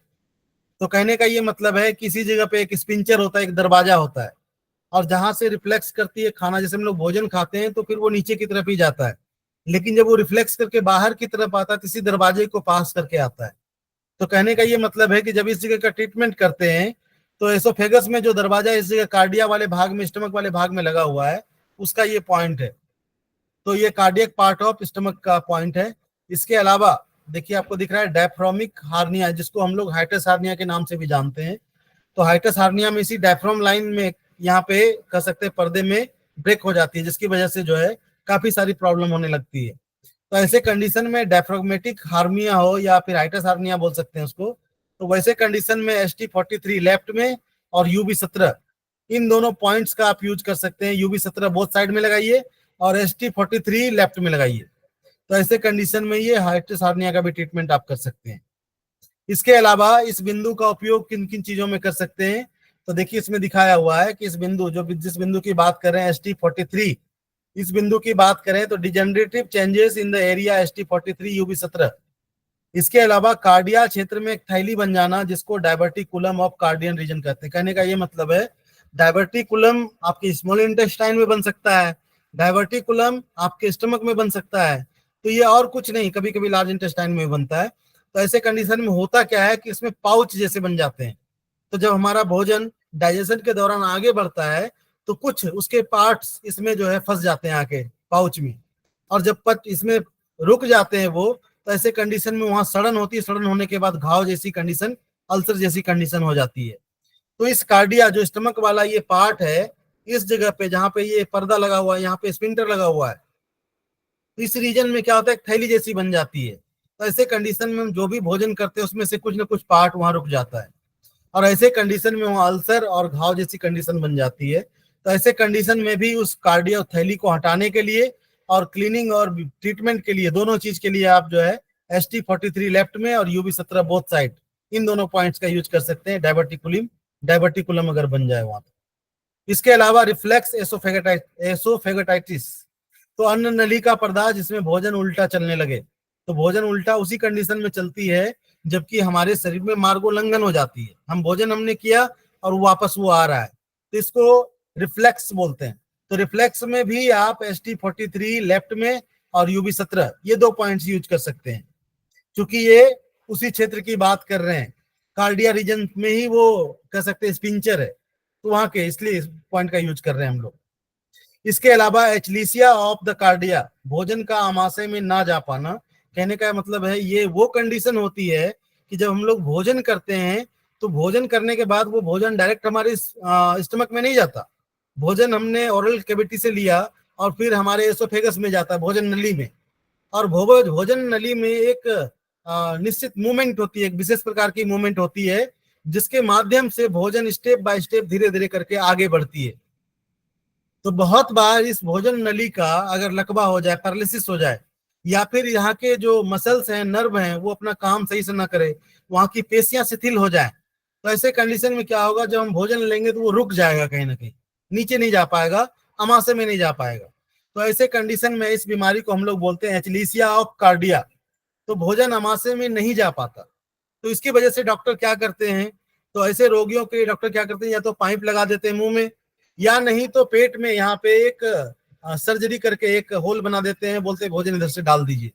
तो कहने का ये मतलब है किसी जगह पे एक स्पिंचर होता है, एक दरवाजा होता है, और जहां से रिफ्लेक्स करती है खाना, जैसे हम लोग भोजन खाते हैं तो फिर वो नीचे की तरफ ही जाता है, लेकिन जब वो रिफ्लेक्स करके बाहर की तरफ आता है तो इसी दरवाजे को पास करके आता है। तो कहने का ये मतलब है कि जब इस जगह का ट्रीटमेंट करते हैं तो एसोफेगस में जो दरवाजा इस जगह कार्डिया वाले भाग में, स्टमक वाले भाग में लगा हुआ है, उसका ये पॉइंट है। तो ये कार्डियक पार्ट ऑफ स्टमक का पॉइंट है। इसके अलावा देखिए आपको दिख रहा है डायफ्रामिक हार्निया, जिसको हम लोग हाइटस हार्निया के नाम से भी जानते हैं। तो हाइटस हार्निया में इसी डायफ्राम लाइन में यहाँ पे कह सकते हैं पर्दे में ब्रेक हो जाती है, जिसकी वजह से जो है काफी सारी प्रॉब्लम होने लगती है। तो ऐसे कंडीशन में डायफ्राग्मेटिक हार्निया हो या फिर हाइटस हार्निया बोल सकते हैं उसको, तो वैसे कंडीशन में ST43 लेफ्ट में और UB17 इन दोनों पॉइंट्स का आप यूज कर सकते हैं। UB17 बोथ साइड में लगाइए और ST43 लेफ्ट में लगाइए, तो ऐसे कंडीशन में ये हाइटस हार्निया का भी ट्रीटमेंट आप कर सकते हैं। इसके अलावा इस बिंदु का उपयोग किन किन चीजों में कर सकते हैं, तो देखिए इसमें दिखाया हुआ है कि इस बिंदु, जिस बिंदु की बात कर रहे हैं ST43, इस बिंदु की बात करें तो degenerative changes in the area ST43 UB17। इसके अलावा कार्डिया क्षेत्र में एक थैली बन जाना, जिसको डायवर्टिकुलम ऑफ कार्डियन रीजन कहते हैं। कहने का ये मतलब है डायवर्टिकुलम आपके स्मॉल इंटेस्टाइन में बन सकता है, डायवर्टिकुलम आपके स्टमक में बन सकता है, तो ये और कुछ नहीं, कभी कभी लार्ज इंटेस्टाइन में बनता है। तो ऐसे कंडीशन में होता क्या है कि इसमें पाउच जैसे बन जाते हैं। तो जब हमारा भोजन डाइजेशन के दौरान आगे बढ़ता है तो कुछ उसके पार्ट्स इसमें जो है फंस जाते हैं आके पाउच में, और जब पच इसमें रुक जाते हैं वो, तो ऐसे कंडीशन में वहां सड़न होती है, सड़न होने के बाद घाव जैसी कंडीशन, अल्सर जैसी कंडीशन हो जाती है। तो इस कार्डिया जो स्टमक वाला ये पार्ट है, इस जगह पे जहाँ पे ये पर्दा लगा हुआ है, यहाँ पे स्पिंटर लगा हुआ है, इस रीजन में क्या होता है, थैली जैसी बन जाती है। तो ऐसे कंडीशन में हम जो भी भोजन करते हैं उसमें से कुछ ना कुछ पार्ट वहां रुक जाता है, और ऐसे कंडीशन में वहां अल्सर और घाव जैसी कंडीशन बन जाती है। तो ऐसे कंडीशन में भी उस कार्डियोथैली को हटाने के लिए और क्लीनिंग और ट्रीटमेंट के लिए, दोनों चीज के लिए आप जो है ST43 लेफ्ट में और UB17 बोथ साइड, इन दोनों पॉइंट्स का यूज कर सकते हैं डायवर्टिकुलम अगर बन जाए वहां पे। इसके अलावा रिफ्लेक्स एसोफेगटाइटिस, तो अन्न नली का पर्दाह जिसमें भोजन उल्टा चलने लगे, तो भोजन उल्टा उसी कंडीशन में चलती है जबकि हमारे शरीर में मार्गोल्लंघन हो जाती है, हम भोजन हमने किया और वापस वो आ रहा है, तो इसको रिफ्लेक्स बोलते हैं। तो रिफ्लेक्स में भी आप ST43 लेफ्ट में और UB17 ये दो पॉइंट्स यूज कर सकते हैं, क्योंकि ये उसी क्षेत्र की बात कर रहे हैं, कार्डिया रीजन में ही वो कह सकते हैं स्पिंचर है, तो वहां के इसलिए इस पॉइंट का यूज कर रहे हैं हम लोग। इसके अलावा एचलीसिया ऑफ द कार्डिया, भोजन का आमाशय में ना जा पाना, कहने का मतलब है ये वो कंडीशन होती है कि जब हम लोग भोजन करते हैं तो भोजन करने के बाद वो भोजन डायरेक्ट हमारे स्टमक में नहीं जाता, भोजन हमने ओरल कैविटी से लिया और फिर हमारे एसोफेगस में जाता है, भोजन नली में, और भोजन नली में एक निश्चित मूवमेंट होती है, एक विशेष प्रकार की मूवमेंट होती है जिसके माध्यम से भोजन स्टेप बाय स्टेप धीरे धीरे करके आगे बढ़ती है। तो बहुत बार इस भोजन नली का अगर लकवा हो जाए, पैरालिसिस हो जाए, या फिर यहाँ के जो मसल्स हैं, नर्व हैं, वो अपना काम सही से ना करे, वहां की पेशियां शिथिल हो जाए, तो ऐसे कंडीशन में क्या होगा, जब हम भोजन लेंगे तो वो रुक जाएगा, कहीं ना कहीं नीचे नहीं जा पाएगा, अमाशय में नहीं जा पाएगा। तो ऐसे कंडीशन में इस बीमारी को हम लोग बोलते हैं एचलीसिया ऑफ कार्डिया, तो भोजन अमाशय में नहीं जा पाता। तो इसकी वजह से डॉक्टर क्या करते हैं, तो ऐसे रोगियों के डॉक्टर क्या करते हैं, या तो पाइप लगा देते हैं मुंह में, या नहीं तो पेट में यहाँ पे एक सर्जरी करके एक होल बना देते हैं, बोलते हैं भोजन इधर से डाल दीजिए।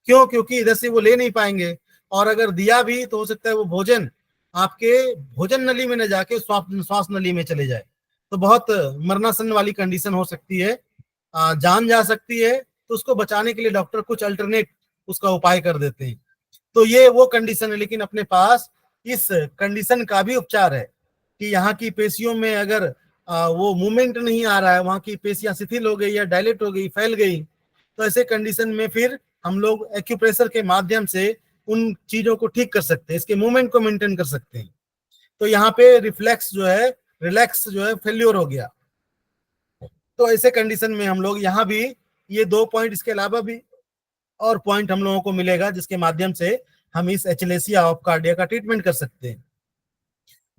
क्यों? क्योंकि इधर से वो ले नहीं पाएंगे, और अगर दिया भी तो हो सकता है वो भोजन आपके भोजन नली में न जाके श्वास नली में चले जाए, तो बहुत मरणासन वाली कंडीशन हो सकती है, जान जा सकती है। तो उसको बचाने के लिए डॉक्टर कुछ अल्टरनेट उसका उपाय कर देते हैं। तो ये वो कंडीशन है, लेकिन अपने पास इस कंडीशन का भी उपचार है कि यहाँ की पेशियों में अगर वो मूवमेंट नहीं आ रहा है, वहां की पेशियां शिथिल हो गई या डायलेट हो गई, फैल गई, तो ऐसे कंडीशन में फिर हम लोग एक्यूप्रेशर के माध्यम से उन चीजों को ठीक कर सकते हैं, इसके मूवमेंट को मेंटेन कर सकते हैं। तो यहाँ पे रिफ्लेक्स जो है, रिलैक्स जो है फेल्योर हो गया, तो ऐसे कंडीशन में हम लोग यहाँ भी ये दो पॉइंट, इसके अलावा भी और पॉइंट हम लोगों को मिलेगा जिसके माध्यम से हम इस एचलेसिया ऑफ कार्डिया का ट्रीटमेंट कर सकते हैं।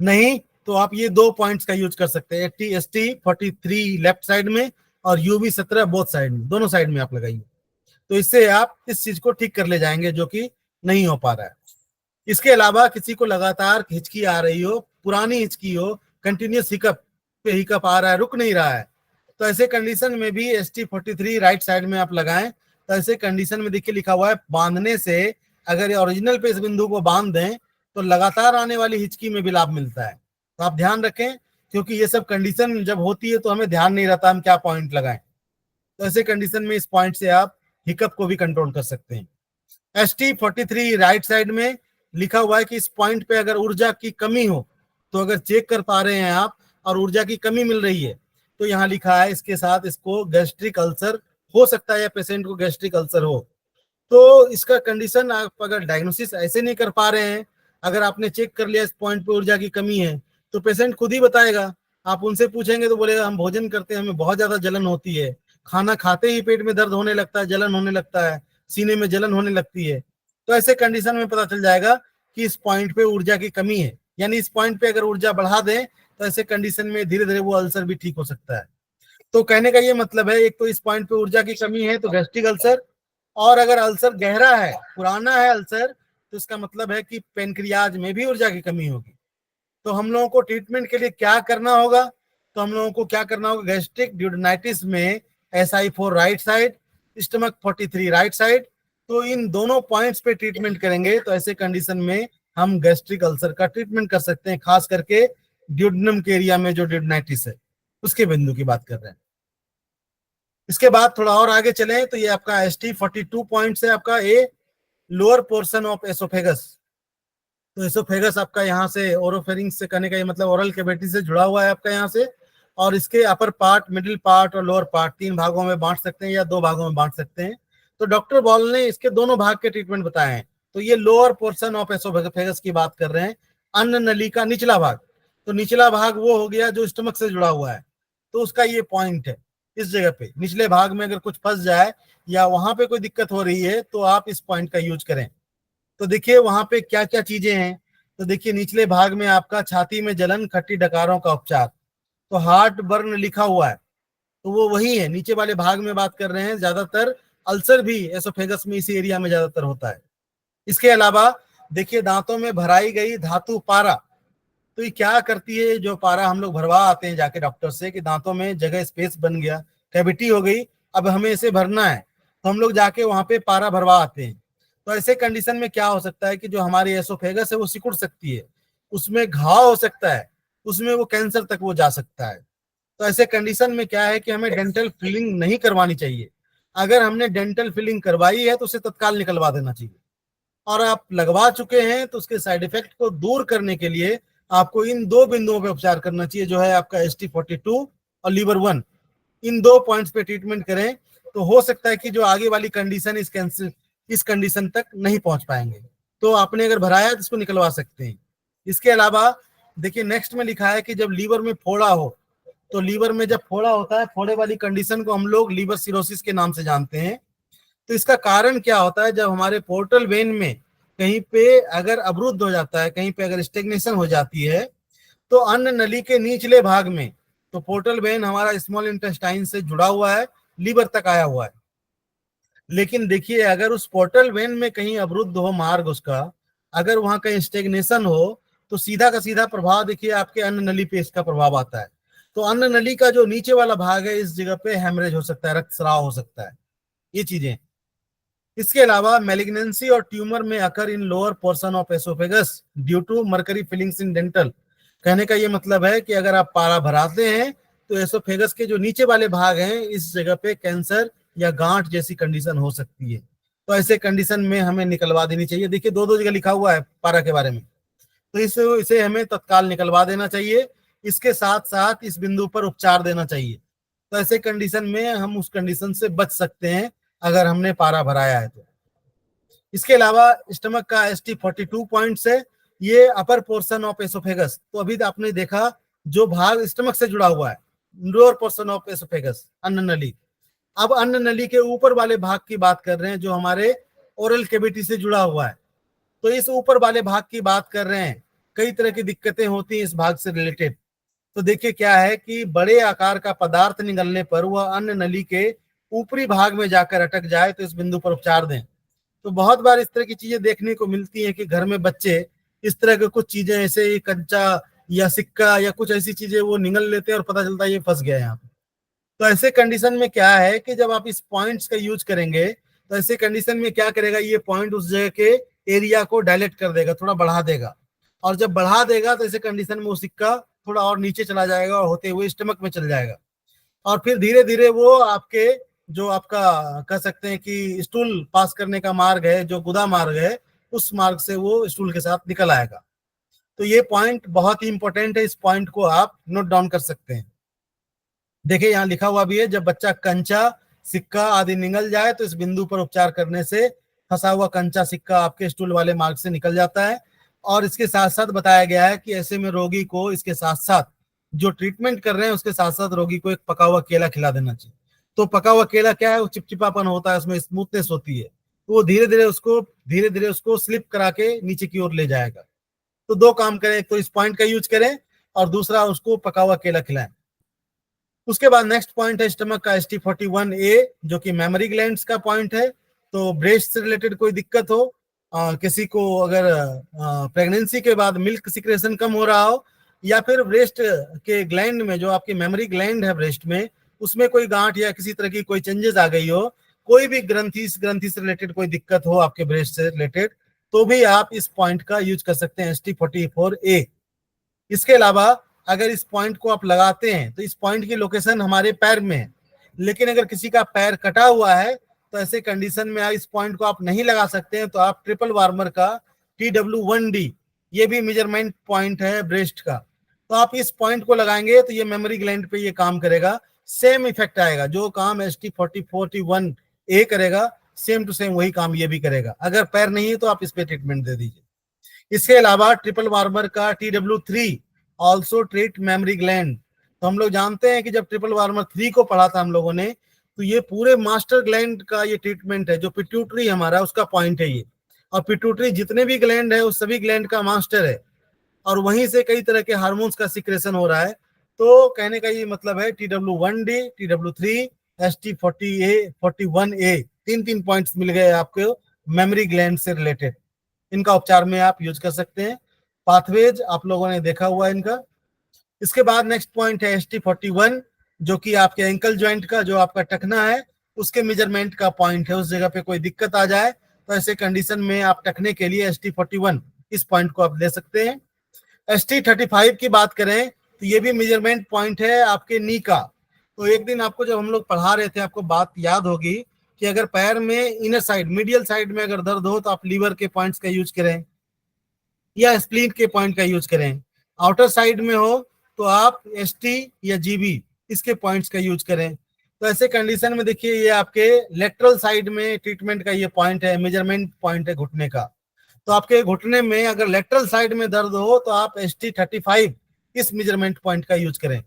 नहीं तो आप ये दो पॉइंट्स का यूज कर सकते हैं, ST43 लेफ्ट साइड में और UB17 बोथ साइड में, दोनों साइड में आप लगाइए, तो इससे आप इस चीज को ठीक कर ले जाएंगे जो कि नहीं हो पा रहा है। इसके अलावा किसी को लगातार हिचकी आ रही हो, पुरानी हिचकी हो, कंटिन्यूस हिकअप पे हिकअप आ रहा है, रुक नहीं रहा है, तो ऐसे कंडीशन में भी ST43 राइट साइड में आप लगाएं। तो ऐसे कंडीशन में देखिए लिखा हुआ है, बांधने से अगर ओरिजिनल पे इस बिंदु को बांध दें तो लगातार आने वाली हिचकी में भी लाभ मिलता है। तो आप ध्यान रखें, क्योंकि ये सब कंडीशन जब होती है तो हमें ध्यान नहीं रहता हम क्या पॉइंट लगाएं। तो ऐसे कंडीशन में इस पॉइंट से आप हिकअप को भी कंट्रोल कर सकते हैं। ST43 राइट साइड में लिखा हुआ है कि इस पॉइंट पे अगर ऊर्जा की कमी हो, तो अगर चेक कर पा रहे हैं आप और ऊर्जा की कमी मिल रही है, तो यहाँ लिखा है इसके साथ इसको गैस्ट्रिक अल्सर हो सकता है, या पेशेंट को गैस्ट्रिक अल्सर हो। तो इसका कंडीशन आप अगर डायग्नोसिस ऐसे नहीं कर पा रहे हैं, अगर आपने चेक कर लिया इस पॉइंट पे ऊर्जा की कमी है, तो पेशेंट खुद ही बताएगा। आप उनसे पूछेंगे तो बोलेगा हम भोजन करते हैं, हमें बहुत ज्यादा जलन होती है, खाना खाते ही पेट में दर्द होने लगता है, जलन होने लगता है, सीने में जलन होने लगती है। तो ऐसे कंडीशन में पता चल जाएगा कि इस पॉइंट पे ऊर्जा की कमी है, यानी इस पॉइंट पे अगर ऊर्जा बढ़ा दें तो ऐसे कंडीशन में धीरे धीरे वो अल्सर भी ठीक हो सकता है। तो कहने का ये मतलब है, एक तो इस पॉइंट पे ऊर्जा की कमी है तो गैस्ट्रिक अल्सर, और अगर अल्सर गहरा है, पुराना है अल्सर, तो इसका मतलब है कि पेनक्रियाज में भी ऊर्जा की कमी होगी। तो हम लोगों को ट्रीटमेंट के लिए क्या करना होगा, तो हम लोगों को क्या करना होगा, गैस्ट्रिक ड्यूडेनाइटिस में SI4 right side, stomach 43 right side, तो इन दोनों पॉइंट्स पे ट्रीटमेंट करेंगे तो ऐसे कंडीशन में हम गैस्ट्रिक अल्सर का ट्रीटमेंट कर सकते हैं, खास करके ड्यूडेनम के एरिया में जो ड्यूडेनाइटिस है उसके बिंदु की बात कर रहे हैं। इसके बाद थोड़ा और आगे चलें तो ये आपका ST42 पॉइंट्स है, आपका a lower portion of oesophagus. तो एसोफेगस आपका यहाँ से ओरोफेरिंग्स से, कहने का ये मतलब ओरल कैविटी से जुड़ा हुआ है आपका यहाँ से, और इसके अपर पार्ट, मिडिल पार्ट और लोअर पार्ट 3 भागों में बांट सकते हैं या 2 भागों में बांट सकते हैं। तो डॉक्टर बॉल ने इसके दोनों भाग के ट्रीटमेंट बताए हैं। तो ये लोअर पोर्शन ऑफ एसोफेगस की बात कर रहे हैं, अन्न नली का निचला भाग। तो निचला भाग वो हो गया जो स्टमक से जुड़ा हुआ है, तो उसका ये पॉइंट है। इस जगह पे निचले भाग में अगर कुछ फंस जाए या वहां पे कोई दिक्कत हो रही है तो आप इस पॉइंट का यूज करें। तो देखिए वहां पे क्या क्या चीजें हैं। तो देखिए निचले भाग में आपका छाती में जलन, खट्टी डकारों का उपचार, तो हार्ट बर्न लिखा हुआ है, तो वो वही है। नीचे वाले भाग में बात कर रहे हैं, ज्यादातर अल्सर भी एसोफेगस में इसी एरिया में ज्यादातर होता है। इसके अलावा देखिए दांतों में भराई गई धातु पारा, तो ये क्या करती है, जो पारा हम लोग भरवा आते हैं जाके डॉक्टर से कि दांतों में जगह स्पेस बन गया, कैविटी हो गई, अब हमें इसे भरना है, तो हम लोग जाके वहां पे पारा भरवा आते हैं। तो ऐसे कंडीशन में क्या हो सकता है कि जो हमारी एसोफेगस है वो सिकुड़ सकती है, उसमें घाव हो सकता है, उसमें वो कैंसर तक वो जा सकता है। तो ऐसे कंडीशन में क्या है कि हमें डेंटल फिलिंग नहीं करवानी चाहिए। अगर हमने डेंटल फिलिंग करवाई है तो उसे तत्काल निकलवा देना चाहिए, और आप लगवा चुके हैं तो उसके साइड इफेक्ट को दूर करने के लिए आपको इन दो बिंदुओं पे उपचार करना चाहिए, जो है आपका ST42 और लीवर 1। इन दो पॉइंट्स पे ट्रीटमेंट करें तो हो सकता है कि जो आगे वाली कंडीशन इस कैंसर इस कंडीशन तक नहीं पहुंच पाएंगे। तो आपने अगर भराया तो इसको निकलवा सकते हैं। इसके अलावा देखिए नेक्स्ट में लिखा है कि जब लीवर में फोड़ा हो, तो लीवर में जब फोड़ा होता है, फोड़े वाली कंडीशन को हम लोग लीवर सिरोसिस के नाम से जानते हैं। तो इसका कारण क्या होता है, जब हमारे पोर्टल वेन में कहीं पे अगर अवरुद्ध हो जाता है, कहीं पे अगर स्टेग्नेशन हो जाती है, तो अन्न नली के निचले भाग में, तो पोर्टल वेन हमारा स्मॉल इंटेस्टाइन से जुड़ा हुआ है, लीवर तक आया हुआ है, लेकिन देखिए अगर उस पोर्टल वेन में कहीं अवरुद्ध हो मार्ग उसका, अगर वहां कहीं स्टेग्नेशन हो, तो सीधा का सीधा प्रभाव देखिए आपके अन्न नली पे इसका प्रभाव आता है। तो अन्न नली का जो नीचे वाला भाग है, इस जगह पे हेमरेज हो सकता है, रक्तस्राव हो सकता है, ये चीजें। इसके अलावा मैलिग्नेंसी और ट्यूमर में occur in lower portion of oesophagus due to mercury fillings in dental. कहने का ये मतलब है कि अगर आप पारा भराते हैं तो एसोफेगस के जो नीचे वाले भाग हैं, इस जगह पे कैंसर या गांठ जैसी कंडीशन हो सकती है। तो ऐसे कंडीशन में हमें निकलवा देनी चाहिए। देखिए दो दो जगह लिखा हुआ है पारा के बारे में, तो इसे हमें तत्काल निकलवा देना चाहिए। इसके साथ साथ इस बिंदु पर उपचार देना चाहिए। तो ऐसे कंडीशन में हम उस कंडीशन से बच सकते हैं अगर हमने पारा भराया है तो। इसके अलावा स्टमक का ST42 पॉइंट्स है, ये अपर पोर्शन ऑफ एसोफेगस। तो अभी आपने देखा जो भाग स्टमक से जुड़ा हुआ है, लोअर पोर्शन ऑफ एसोफेगस, अन्न नली। अब अन्न नली के ऊपर वाले भाग की बात कर रहे हैं, जो हमारे ओरल कैविटी से जुड़ा हुआ है। तो इस ऊपर वाले भाग की बात कर रहे हैं, कई तरह की दिक्कतें होती हैं इस भाग से रिलेटेड। तो देखिए क्या है कि बड़े आकार का पदार्थ निगलने पर वह अन्न नली के ऊपरी भाग में जाकर अटक जाए, तो इस बिंदु पर उपचार दें। तो बहुत बार इस तरह की चीजें देखने को मिलती हैं कि घर में बच्चे इस तरह के कुछ चीजें ऐसे कंचा या सिक्का या कुछ ऐसी चीजें वो निगल लेते हैं और पता चलता है ये फंस गया यहाँ पे। तो ऐसे कंडीशन में क्या है कि जब आप इस पॉइंट्स का यूज करेंगे, तो ऐसे कंडीशन में क्या करेगा, ये पॉइंट उस जगह के एरिया को डायलेट कर देगा, थोड़ा बढ़ा देगा। और जब बढ़ा देगा तो ऐसे कंडीशन में वो सिक्का थोड़ा और नीचे चला जाएगा और होते हुए स्टमक में चल जाएगा, और फिर धीरे धीरे वो आपके जो आपका कह सकते हैं कि स्टूल पास करने का मार्ग है, जो गुदा मार्ग है, उस मार्ग से वो स्टूल के साथ निकल आएगा। तो ये पॉइंट बहुत ही इंपॉर्टेंट है, इस पॉइंट को आप नोट डाउन कर सकते हैं। देखिए यहाँ लिखा हुआ भी है, जब बच्चा कंचा, सिक्का आदि निकल जाए तो इस बिंदु पर उपचार करने से फंसा हुआ कंचा, सिक्का आपके स्टूल वाले मार्ग से निकल जाता है। और इसके साथ साथ बताया गया है कि ऐसे में रोगी को इसके साथ साथ जो ट्रीटमेंट कर रहे हैं उसके साथ साथ रोगी को एक पका हुआ केला खिला देना चाहिए। तो पका हुआ केला क्या है, वो चिपचिपापन होता है, उसमें स्मूथनेस होती है, तो वो धीरे धीरे उसको स्लिप करा के नीचे की ओर ले जाएगा। तो दो काम करें, एक तो इस पॉइंट का यूज करें और दूसरा उसको पका हुआ केला खिलाएं। उसके बाद नेक्स्ट पॉइंट है स्टमक का ST41A, जो कि मेमोरी ग्लैंड्स का पॉइंट है। तो ब्रेस्ट से रिलेटेड कोई दिक्कत हो, किसी को अगर प्रेगनेंसी के बाद मिल्क सिक्रेशन कम हो रहा हो, या फिर ब्रेस्ट के ग्लैंड में जो आपकी मेमोरी ग्लैंड है ब्रेस्ट में, उसमें कोई गांठ या किसी तरह की कोई चेंजेस आ गई हो, कोई भी ग्रंथि से रिलेटेड कोई दिक्कत हो आपके ब्रेस्ट से रिलेटेड, तो भी आप इस पॉइंट का यूज कर सकते हैं, ST44A। इसके अलावा अगर इस पॉइंट को आप लगाते हैं तो इस पॉइंट की लोकेशन हमारे पैर में है, लेकिन अगर किसी का पैर कटा हुआ है तो ऐसे कंडीशन में इस पॉइंट को आप नहीं लगा सकते हैं। तो आप ट्रिपल वार्मर का TW1D, ये भी मेजरमेंट पॉइंट है ब्रेस्ट का, तो आप इस पॉइंट को लगाएंगे तो ये मेमोरी ग्लैंड पे ये काम करेगा, सेम इफेक्ट आएगा। जो काम ST41A करेगा, सेम टू सेम वही काम ये भी करेगा। अगर पैर नहीं है तो आप इस पे ट्रीटमेंट दे दीजिए। इसके अलावा ट्रिपल वार्मर का TW3 also treat memory gland. तो हम लोग जानते हैं कि जब ट्रिपल वार्मर 3 को पढ़ा था हम लोगों ने, तो ये पूरे मास्टर ग्लैंड का ये ट्रीटमेंट है, जो पिट्यूटरी हमारा उसका पॉइंट है ये। और पिट्यूटरी जितने भी ग्लैंड है उस सभी ग्लैंड का मास्टर है, और वहीं से कई तरह के हार्मोन्स का सिक्रेशन हो रहा है। तो कहने का ये मतलब है TW1D, TW3, ST40A, 41A, तीन तीन पॉइंट्स मिल गए आपको मेमोरी ग्लैंड से रिलेटेड। इनका उपचार में आप यूज कर सकते हैं। पाथवेज आप लोगों ने देखा हुआ है इनका। इसके बाद नेक्स्ट पॉइंट है ST41, जो कि आपके एंकल ज्वाइंट का जो आपका टखना है उसके मेजरमेंट का पॉइंट है। उस जगह पे कोई दिक्कत आ जाए तो ऐसे कंडीशन में आप टखने के लिए ST41 इस पॉइंट को आप ले सकते हैं। ST35 की बात करें तो ये भी मेजरमेंट पॉइंट है आपके नी का। तो एक दिन आपको जब हम लोग पढ़ा रहे थे, आपको बात याद होगी कि अगर पैर में इनर साइड, मीडियल साइड में अगर दर्द हो तो आप लीवर के पॉइंट्स का यूज करें या स्प्लीन के पॉइंट का यूज करें। आउटर साइड में हो तो आप ST या GB इसके पॉइंट्स का यूज करें। तो ऐसे कंडीशन में देखिए ये आपके लेटरल साइड में ट्रीटमेंट का ये पॉइंट है, मेजरमेंट पॉइंट है घुटने का। तो आपके घुटने में अगर लेटरल साइड में दर्द हो तो आप ST35 इस मेजरमेंट पॉइंट का यूज करें।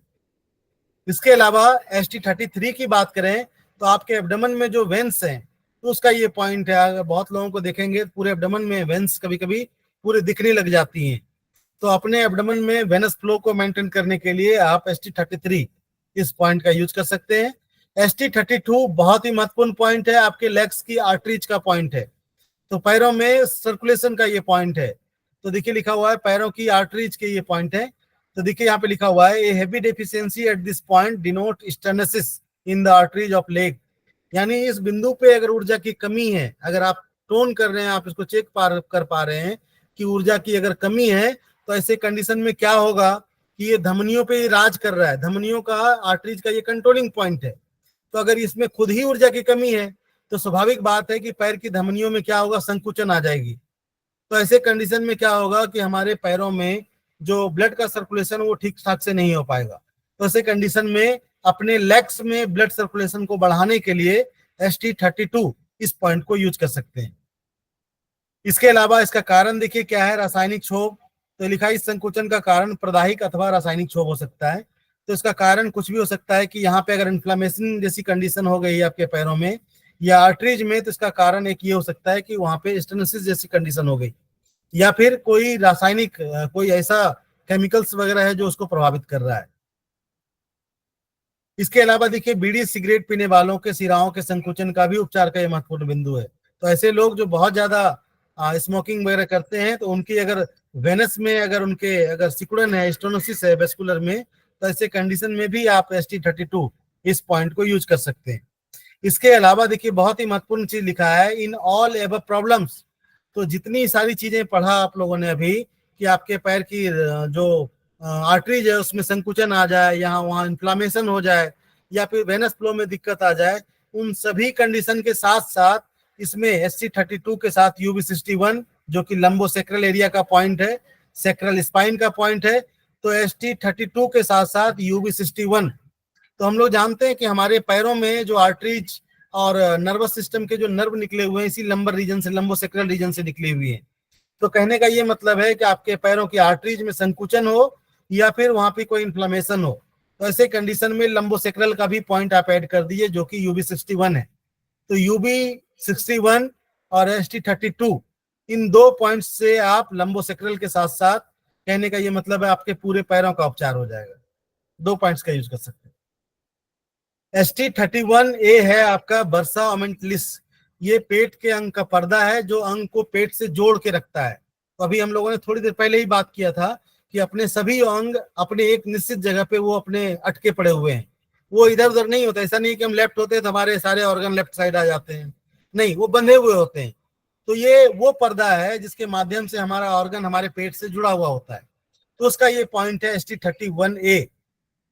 इसके अलावा ST33 की बात करें तो आपके एब्डोमेन में जो वेंस हैं तो उसका ये पॉइंट है। अगर बहुत लोगों को देखेंगे पूरे एब्डोमेन में वेंस कभी कभी पूरे दिखने लग जाती हैं, तो अपने एब्डोमेन में वेनस फ्लो को मेंटेन करने के लिए आप ST33 इस पॉइंट का यूज कर सकते हैं। ST32 बहुत ही महत्वपूर्ण पॉइंट है, आपके लेग्स की आर्टरीज का पॉइंट है। तो पैरों में सर्कुलेशन का ये पॉइंट है। तो देखिए लिखा हुआ है पैरों की आर्टरीज के ये पॉइंट है। तो देखिए यहाँ पे लिखा हुआ है a heavy deficiency at this point denote stenosis in the arteries of leg. यानी इस बिंदु पे अगर ऊर्जा की कमी है, अगर आप टोन कर रहे हैं, आप इसको चेक कर पा रहे हैं कि ऊर्जा की अगर कमी है, तो ऐसे कंडीशन में क्या होगा कि ये धमनियों पे राज कर रहा है। धमनियों का, आर्टरीज का ये कंट्रोलिंग पॉइंट है। तो अगर इसमें खुद ही ऊर्जा की कमी है तो स्वाभाविक बात है कि पैर की धमनियों में क्या होगा, संकुचन आ जाएगी। तो ऐसे कंडीशन में क्या होगा कि हमारे पैरों में जो ब्लड का सर्कुलेशन वो ठीक ठाक से नहीं हो पाएगा। तो ऐसे कंडीशन में अपने लेग्स में ब्लड सर्कुलेशन को बढ़ाने के लिए ST32 इस पॉइंट को यूज कर सकते हैं। इसके अलावा इसका कारण देखिए क्या है, रासायनिक क्षोभ। तो लिखा है इस संकुचन का कारण प्रदाहिक अथवा रासायनिक क्षोभ हो सकता है। तो इसका कारण कुछ भी हो सकता है कि यहाँ पे अगर इन्फ्लामेशन जैसी कंडीशन हो गई है आपके पैरों में या आर्टरीज में, तो इसका कारण एक ये हो सकता है कि वहां पे स्टेनोसिस जैसी कंडीशन हो गई, या फिर कोई रासायनिक कोई ऐसा केमिकल्स वगैरह है जो उसको प्रभावित कर रहा है। इसके अलावा देखिए बीड़ी सिगरेट पीने वालों के सिराओं के संकुचन का भी उपचार का ये महत्वपूर्ण बिंदु है। तो ऐसे लोग जो बहुत ज्यादा स्मोकिंग वगैरह करते हैं तो उनकी अगर वेनस में अगर उनके अगर सिकुड़न है, स्टेनोसिस है वेस्कुलर में, तो ऐसे कंडीशन में भी आप ST32 इस पॉइंट को यूज कर सकते हैं। इसके अलावा देखिए बहुत ही महत्वपूर्ण चीज लिखा है इन ऑल एबव प्रॉब्लम्स। तो जितनी सारी चीजें पढ़ा आप लोगों ने अभी कि आपके पैर की जो आर्टरीज है उसमें संकुचन आ जाए, यहाँ वहाँ इन्फ्लामेशन हो जाए, या फिर वेनस फ्लो में दिक्कत आ जाए, उन सभी कंडीशन के साथ साथ इसमें ST32 के साथ UB61 जो कि लंबोसेक्रल एरिया का पॉइंट है, सेक्रल स्पाइन का पॉइंट है, तो ST32 के साथ साथ UB61। तो हम लोग जानते हैं कि हमारे पैरों में जो आर्टरीज और नर्वस सिस्टम के जो नर्व निकले हुए हैं इसी लंबर रीजन से, लंबोसेक्रल रीजन से निकली हुई है। तो कहने का ये मतलब है कि आपके पैरों की आर्टरीज में संकुचन हो या फिर वहां पे कोई इन्फ्लामेशन हो, तो ऐसे कंडीशन में लंबोसेक्रल का भी पॉइंट आप ऐड कर दीजिए जो कि UB61 है। तो UB61 और ST32 इन दो पॉइंट्स से आप लंबोसेक्रल के साथ साथ, कहने का ये मतलब है आपके पूरे पैरों का उपचार हो जाएगा। दो पॉइंट्स का यूज कर सकते हैं। ST31A है आपका बर्सा ओमेंटलिस। ये पेट के अंग का पर्दा है जो अंग को पेट से जोड़ के रखता है। तो अभी हम लोगों ने थोड़ी देर पहले ही बात किया था कि अपने सभी अंग अपने एक निश्चित जगह पे वो अपने अटके पड़े हुए हैं, वो इधर उधर नहीं होता। ऐसा नहीं कि हम लेफ्ट होते हैं तो हमारे सारे ऑर्गन लेफ्ट साइड आ जाते हैं, नहीं, वो बंधे हुए होते हैं। तो ये वो पर्दा है जिसके माध्यम से हमारा ऑर्गन हमारे पेट से जुड़ा हुआ होता है। तो उसका ये पॉइंट है ST31A।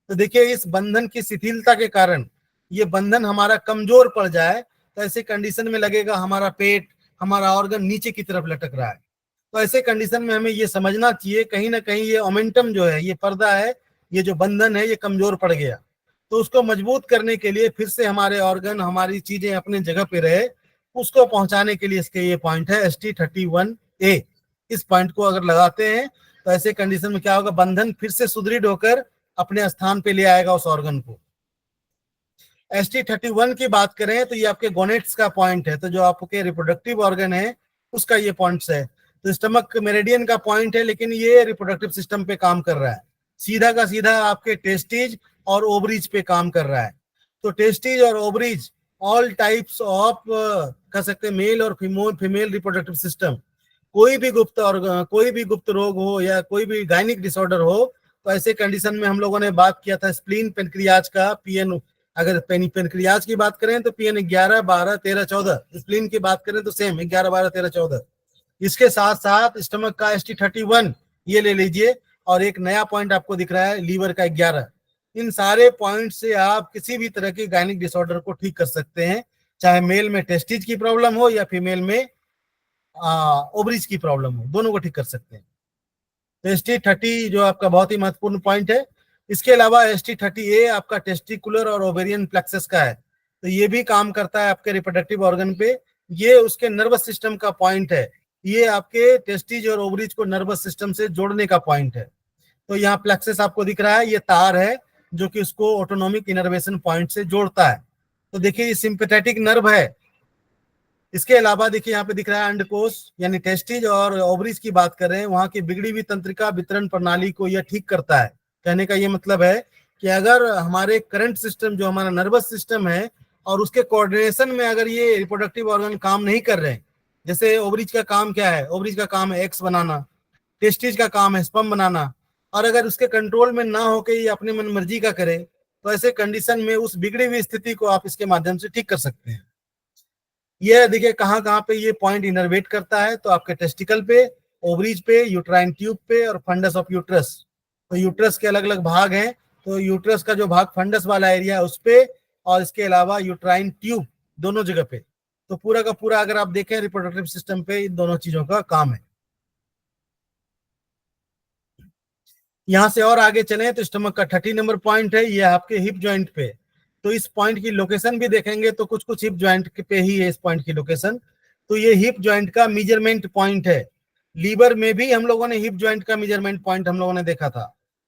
तो देखिए इस बंधन की शिथिलता के कारण ये बंधन हमारा कमजोर पड़ जाए तो ऐसे कंडीशन में लगेगा हमारा पेट, हमारा ऑर्गन नीचे की तरफ लटक रहा है। तो ऐसे कंडीशन में हमें ये समझना चाहिए कहीं ना कहीं ये मोमेंटम जो है, ये पर्दा है, ये जो बंधन है, ये कमजोर पड़ गया। तो उसको मजबूत करने के लिए फिर से हमारे ऑर्गन, हमारी चीजें अपने जगह पे रहे, उसको पहुंचाने के लिए इसके ये पॉइंट है ST31A। इस पॉइंट को अगर लगाते हैं तो ऐसे कंडीशन में क्या होगा, बंधन फिर से सुदृढ़ होकर अपने स्थान पे ले आएगा उस ऑर्गन को। ST31 की बात करें तो ये आपके गोनेट्स का पॉइंट है, तो जो आपके रिप्रोडक्टिव ऑर्गन है उसका ये पॉइंट्स है। तो स्टमक मेरिडियन का पॉइंट है, लेकिन ये रिप्रोडक्टिव सिस्टम पे काम कर रहा है, सीधा का सीधा आपके टेस्टिज और ओवरीज पे काम कर रहा है। तो टेस्टिज और ओवरीज ऑल टाइप्स ऑफ कह सकते हैं मेल और फीमेल रिप्रोडक्टिव सिस्टम, कोई भी गुप्त रोग हो या कोई भी गायनिक डिसऑर्डर हो, तो ऐसे कंडीशन में हम लोगों ने बात किया था स्प्लीन पेनक्रियाज का पीएन, अगर पेनक्रियाज की बात करें तो पीएन 11, 12, 13, 14, स्प्लीन की बात करें तो सेम 11, 12, 13, 14। इसके साथ साथ स्टमक का ST31 ये ले लीजिए, और एक नया पॉइंट आपको दिख रहा है लीवर का 11। इन सारे पॉइंट से आप किसी भी तरह के गायनिक डिसऑर्डर को ठीक कर सकते हैं, चाहे मेल में टेस्टिज की प्रॉब्लम हो या फीमेल में ओवरीज की प्रॉब्लम हो, दोनों को ठीक कर सकते हैं। तो ST30 जो आपका बहुत ही महत्वपूर्ण पॉइंट है। इसके अलावा ST30A आपका टेस्टिकुलर और ओवेरियन प्लेक्सस का है, तो ये भी काम करता है आपके रिप्रोडक्टिव ऑर्गन पे। ये उसके नर्वस सिस्टम का पॉइंट है, ये आपके टेस्टिज और ओवरीज को नर्वस सिस्टम से जोड़ने का पॉइंट है। तो यहाँ प्लेक्सस आपको दिख रहा है, ये तार है जो कि उसको ऑटोनॉमिक इनर्वेशन पॉइंट से जोड़ता है। तो देखिए ये सिंपैथेटिक नर्व है। इसके अलावा देखिए यहाँ पे दिख रहा है अंडकोश, यानी टेस्टिज और ओवरीज की बात कर रहे हैं, वहां की बिगड़ी हुई तंत्रिका वितरण प्रणाली को यह ठीक करता है। कहने का ये मतलब है कि अगर हमारे करंट सिस्टम जो हमारा नर्वस सिस्टम है और उसके कोऑर्डिनेशन में अगर ये रिप्रोडक्टिव ऑर्गन काम नहीं कर रहे हैं, जैसे ओवरीज का काम क्या है, ओवरीज का काम है एग्स बनाना, टेस्टिज का काम है स्पर्म बनाना, और अगर उसके कंट्रोल में ना होकर ये अपने मन मर्जी का करे, तो ऐसे कंडीशन में उस बिगड़ी हुई स्थिति को आप इसके माध्यम से ठीक कर सकते हैं। ये देखिए कहाँ कहाँ पे ये पॉइंट इनर्वेट करता है, तो आपके टेस्टिकल पे, ओवरीज पे, यूट्राइन ट्यूब पे और फंडस ऑफ यूट्रस। तो यूट्रस के अलग अलग भाग हैं, तो यूट्रस का जो भाग फंडस वाला एरिया है उस पे, और इसके अलावा यूट्राइन ट्यूब, दोनों जगह पे। तो पूरा का पूरा अगर आप देखें रिप्रोडक्टिव सिस्टम पे इन दोनों चीजों का काम है। यहां से और आगे चलें तो स्टमक का 30 नंबर पॉइंट है, ये आपके हिप जॉइंट पे। तो इस पॉइंट की लोकेशन भी देखेंगे तो कुछ कुछ हिप जॉइंट पे ही है इस पॉइंट की लोकेशन। तो ये हिप जॉइंट का मेजरमेंट पॉइंट है। लीवर में भी हम लोगों ने हिप जॉइंट का मेजरमेंट पॉइंट हम लोगों ने देखा था,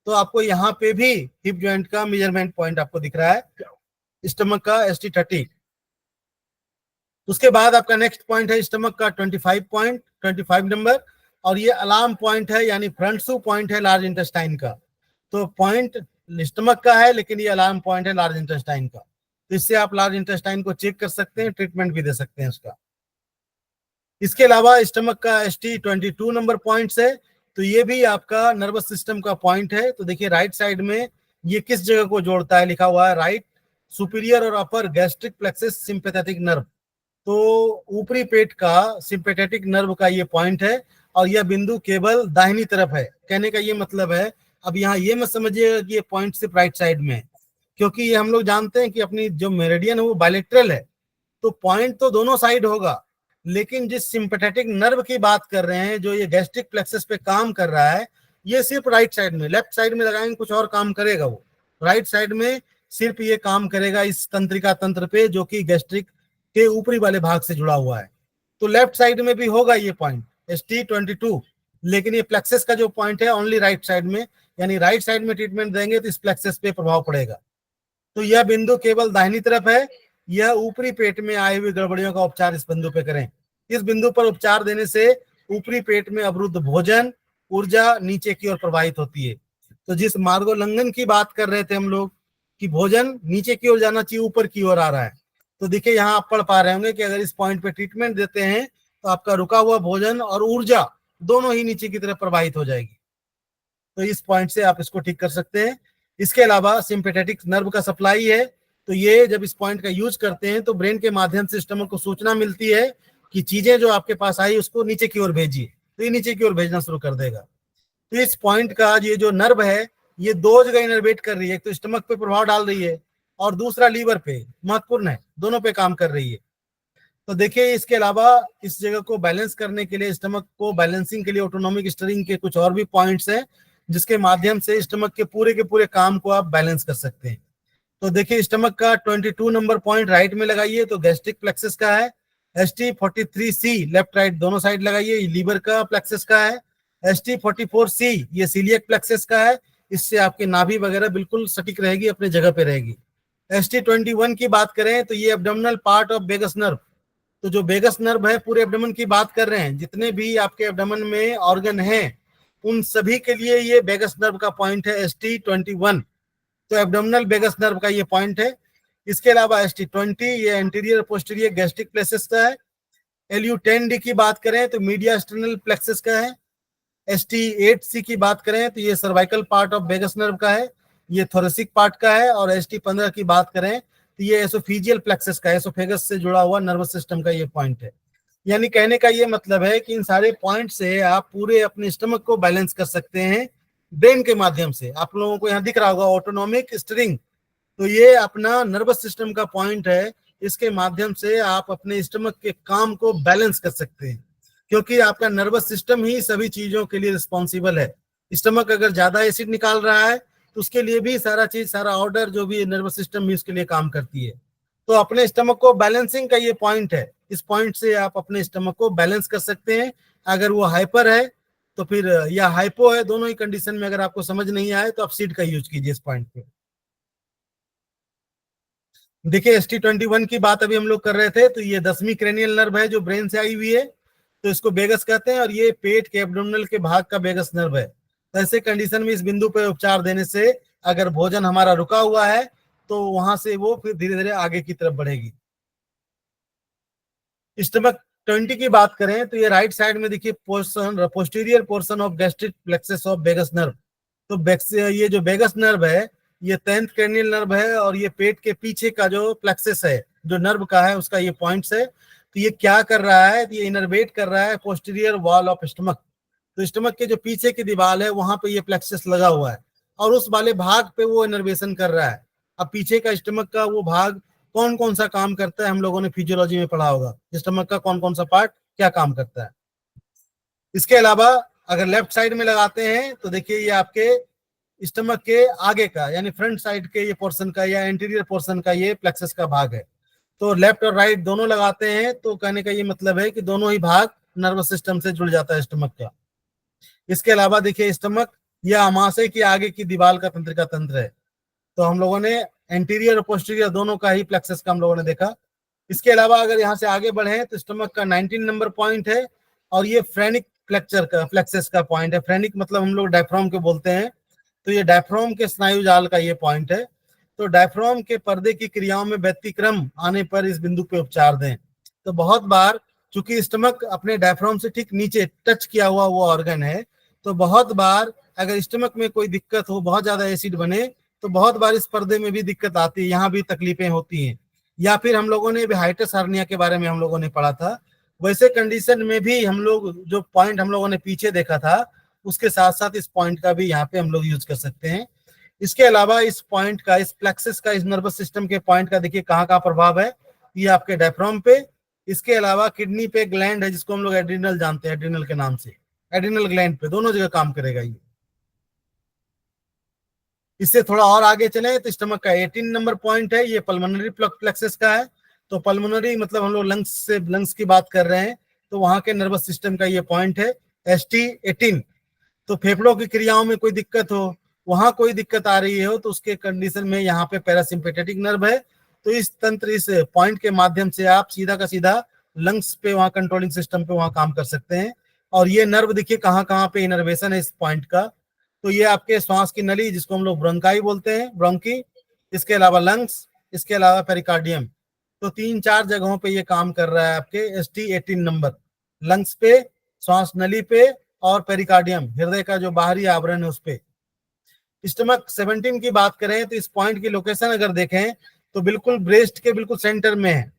तो आपको यहाँ पे भी हिप जॉइंट का मेजरमेंट पॉइंट आपको दिख रहा है स्टमक का ST30। उसके बाद आपका नेक्स्ट पॉइंट है स्टमक का 25 नंबर, और ये अलार्म पॉइंट है, यानी फ्रंट सू पॉइंट है लार्ज इंटेस्टाइन का। तो पॉइंट स्टमक का है, लेकिन ये अलार्म पॉइंट है लार्ज इंटेस्टाइन का। तो इससे आप लार्ज इंटेस्टाइन को चेक कर सकते हैं, ट्रीटमेंट भी दे सकते हैं उसका। इसके अलावा स्टमक का ST22 नंबर पॉइंट्स है, तो ये भी आपका नर्वस सिस्टम का पॉइंट है। तो देखिए राइट साइड में ये किस जगह को जोड़ता है, लिखा हुआ है राइट सुपीरियर और अपर गैस्ट्रिक प्लेक्सस सिंपैथेटिक नर्व। तो ऊपरी पेट का सिंपैथेटिक नर्व का ये पॉइंट है, और यह बिंदु केवल दाहिनी तरफ है। कहने का ये मतलब है, अब यहाँ ये मत समझिएगा कि ये पॉइंट सिर्फ राइट साइड में है, क्योंकि ये हम लोग जानते हैं कि अपनी जो मेरिडियन है वो बायलेटरल है, तो पॉइंट तो दोनों साइड होगा, लेकिन जिस सिंपैथेटिक नर्व की बात कर रहे हैं जो ये गैस्ट्रिक प्लेक्सस पे काम कर रहा है, ये सिर्फ राइट साइड में, लेफ्ट साइड में लगाएंगे कुछ और काम करेगा, वो राइट साइड में सिर्फ ये काम करेगा इस तंत्रिका तंत्र पे जो कि गैस्ट्रिक के ऊपरी वाले भाग से जुड़ा हुआ है। तो लेफ्ट साइड में भी होगा ये पॉइंट ST22, लेकिन ये प्लेक्सस का जो पॉइंट है ओनली राइट साइड में, यानी राइट साइड में ट्रीटमेंट देंगे तो इस प्लेक्सस पे प्रभाव पड़ेगा। तो यह बिंदु केवल दाहिनी तरफ है, यह ऊपरी पेट में आई हुई गड़बड़ियों का उपचार इस बिंदु पे करें। इस बिंदु पर उपचार देने से ऊपरी पेट में अवरुद्ध भोजन ऊर्जा नीचे की ओर प्रवाहित होती है। तो जिस मार्गोल्लंघन की बात कर रहे थे हम लोग कि भोजन नीचे की ओर जाना चाहिए, ऊपर की ओर आ रहा है, तो देखिए यहाँ आप पढ़ पा रहे होंगे कि अगर इस पॉइंट पे ट्रीटमेंट देते हैं तो आपका रुका हुआ भोजन और ऊर्जा दोनों ही नीचे की तरफ प्रवाहित हो जाएगी। तो इस पॉइंट से आप इसको ठीक कर सकते हैं। इसके अलावा सिंपैथेटिक नर्व का सप्लाई है, तो ये जब इस पॉइंट का यूज करते हैं तो ब्रेन के माध्यम से स्टमक को सूचना मिलती है कि चीजें जो आपके पास आई उसको नीचे की ओर भेजिए, तो ये नीचे की ओर भेजना शुरू कर देगा। तो इस पॉइंट का ये जो नर्व है ये दो जगह इनर्वेट कर रही है, एक तो स्टमक पे प्रभाव डाल रही है और दूसरा लीवर पे, महत्वपूर्ण है, दोनों पे काम कर रही है। तो देखिए इसके अलावा इस जगह को बैलेंस करने के लिए, स्टमक को बैलेंसिंग के लिए ऑटोनॉमिक स्टीयरिंग के कुछ और भी पॉइंट्स हैं जिसके माध्यम से स्टमक के पूरे काम को आप बैलेंस कर सकते हैं। तो देखिए स्टमक का 22 नंबर पॉइंट राइट में लगाइए तो गैस्ट्रिक प्लेक्सस का है। ST43C लेफ्ट राइट दोनों साइड लगाइए, लीवर का प्लेक्सस का है। ST44C ये सीलियक प्लेक्सस का है, इससे आपकी नाभि वगैरह बिल्कुल सटीक रहेगी, अपने जगह पे रहेगी। ST21 की बात करें तो ये abdominal part of vagus nerve. तो जो वेगस नर्व है, पूरे एब्डोमेन की बात कर रहे हैं, जितने भी आपके एब्डोमेन में ऑर्गन हैं उन सभी के लिए ये वेगस नर्व का पॉइंट है ST21। तो एब्डोमिनल वेगस नर्व का ये पॉइंट है। इसके अलावा ST20 ये एंटीरियर पोस्टीरियर गैस्ट्रिक प्लेक्सस का है। LU10D की बात करें तो मीडिया स्टर्नल प्लेक्सस का है। ST8C की बात करें तो ये cervical part of vagus nerve का है, ये थोरेसिक पार्ट का है। और ST15 की बात करें तो ये एसोफिजियल प्लेक्सस का, एसोफेगस से जुड़ा हुआ नर्वस सिस्टम का ये पॉइंट है। यानी कहने का ये मतलब है कि इन सारे पॉइंट से आप पूरे अपने स्टमक को बैलेंस कर सकते हैं ब्रेन के माध्यम से। आप लोगों को यहाँ दिख रहा होगा ऑटोनॉमिक स्टीयरिंग, तो ये अपना नर्वस सिस्टम का पॉइंट है। इसके माध्यम से आप अपने स्टमक के काम को बैलेंस कर सकते हैं, क्योंकि आपका नर्वस सिस्टम ही सभी चीजों के लिए रिस्पॉन्सिबल है। स्टमक अगर ज्यादा एसिड निकाल रहा है तो उसके लिए भी सारा ऑर्डर जो भी नर्वस सिस्टम भी उसके लिए काम करती है। तो अपने स्टमक को बैलेंसिंग का ये पॉइंट है। इस पॉइंट से आप अपने स्टमक को बैलेंस कर सकते हैं। अगर वो हाइपर है तो फिर, या हाइपो है, दोनों ही कंडीशन में अगर आपको समझ नहीं आए तो आप सीड का यूज कीजिए इस पॉइंट पे। देखिए ST21 की बात अभी हम लोग कर रहे थे, तो ये 10वीं क्रेनियल नर्व है जो ब्रेन से आई हुई है, तो इसको वेगस कहते हैं। और ये पेट के एब्डोमिनल के भाग का वेगस नर्व है। तो ऐसे कंडीशन में इस बिंदु पे उपचार देने से अगर भोजन हमारा रुका हुआ है तो वहां से वो फिर धीरे धीरे आगे की तरफ बढ़ेगी। स्टमक 20 की बात करें तो ये राइट साइड में देखिए posterior portion of gastric plexus of vagus nerve. तो ये जो वेगस नर्व है ये 10th क्रेनियल नर्व है, और ये पेट के पीछे का जो प्लेक्सस है जो नर्व का है उसका ये पॉइंट्स है। तो ये क्या कर रहा है, तो ये इनर्वेट कर रहा है पोस्टीरियर वॉल ऑफ स्टमक। तो स्टमक के जो पीछे की दीवार है वहां पे ये प्लेक्सस लगा हुआ है, और उस वाले भाग पे वो इनर्वेशन कर रहा है। अब पीछे का स्टमक का वो भाग कौन कौन सा काम करता है, हम लोगों ने फिजियोलॉजी में पढ़ा होगा, स्टमक का कौन कौन सा पार्ट क्या काम करता है। इसके अलावा अगर लेफ्ट साइड में लगाते हैं तो देखिए ये आपके स्टमक के आगे का यानी फ्रंट साइड के ये पोर्शन का या एंटीरियर पोर्शन का ये प्लेक्सस का भाग है। तो लेफ्ट और राइट दोनों लगाते हैं तो कहने का ये मतलब है कि दोनों ही भाग नर्वस सिस्टम से जुड़ जाता है स्टमक का। इसके अलावा देखिए स्टमक या आमाशय की आगे की दीवार का तंत्रिका तंत्र है। तो हम लोगों ने एंटीरियर और पोस्टीरियर दोनों का ही प्लेक्सस का हम लोगों ने देखा। इसके अलावा अगर यहाँ से आगे बढ़े तो स्टमक का 19 नंबर पॉइंट है, और ये फ्रेनिक प्लेक्सस का पॉइंट है। फ्रेनिक मतलब हम लोग डायफ्राम के बोलते हैं, तो ये डायफ्राम के स्नायु जाल का ये पॉइंट है। तो डायफ्राम के पर्दे की क्रियाओं में व्यतिक्रम आने पर इस बिंदु पे उपचार दें। तो बहुत बार चूंकि स्टमक अपने डायफ्राम से ठीक नीचे टच किया हुआ वो ऑर्गन है, तो बहुत बार अगर स्टमक में कोई दिक्कत हो, बहुत ज्यादा एसिड बने, तो बहुत बार इस पर्दे में भी दिक्कत आती है, यहाँ भी तकलीफें होती हैं। या फिर हम लोगों ने भी हाइटस हार्निया के बारे में हम लोगों ने पढ़ा था, वैसे कंडीशन में भी हम लोग जो पॉइंट हम लोगों ने पीछे देखा था उसके साथ साथ इस पॉइंट का भी यहाँ पे हम लोग यूज कर सकते हैं। इसके अलावा इस पॉइंट का, इस प्लेक्सस का, इस नर्वस सिस्टम के पॉइंट का देखिए कहाँ कहाँ प्रभाव है। ये आपके डायफ्राम पे, इसके अलावा किडनी पे ग्लैंड है जिसको हम लोग एड्रिनल जानते हैं, एड्रिनल के नाम से, एड्रिनल ग्लैंड पे दोनों जगह काम करेगा ये। इससे थोड़ा और आगे चले तो स्टमक का 18 नंबर पॉइंट है, ये पल्मोनरी प्लेक्सस का है। तो पल्मोनरी मतलब हम लोग लंग्स की बात कर रहे हैं, तो वहां के नर्वस सिस्टम का ये पॉइंट है ST18। तो फेफड़ों की क्रियाओं में कोई दिक्कत हो, वहां कोई दिक्कत आ रही हो, तो उसके कंडीशन में यहाँ पे पैरासिम्पेथेटिक नर्व है। तो इस तंत्र, इस पॉइंट के माध्यम से आप सीधा का सीधा लंग्स पे, वहां कंट्रोलिंग सिस्टम पे वहां काम कर सकते हैं। और ये नर्व देखिए कहाँ कहाँ पे इनर्वेशन है इस पॉइंट का। तो ये आपके श्वास की नली जिसको हम लोग ब्रोंकाई बोलते हैं, ब्रोंकी, इसके अलावा लंग्स, इसके अलावा पेरिकार्डियम। तो 3-4 जगहों पे ये काम कर रहा है आपके ST18 नंबर, लंग्स पे, श्वास नली पे, और पेरिकार्डियम, हृदय का जो बाहरी आवरण है उस पे। स्टमक 17 की बात करें तो इस पॉइंट की लोकेशन अगर देखें तो बिल्कुल ब्रेस्ट के बिल्कुल सेंटर में है।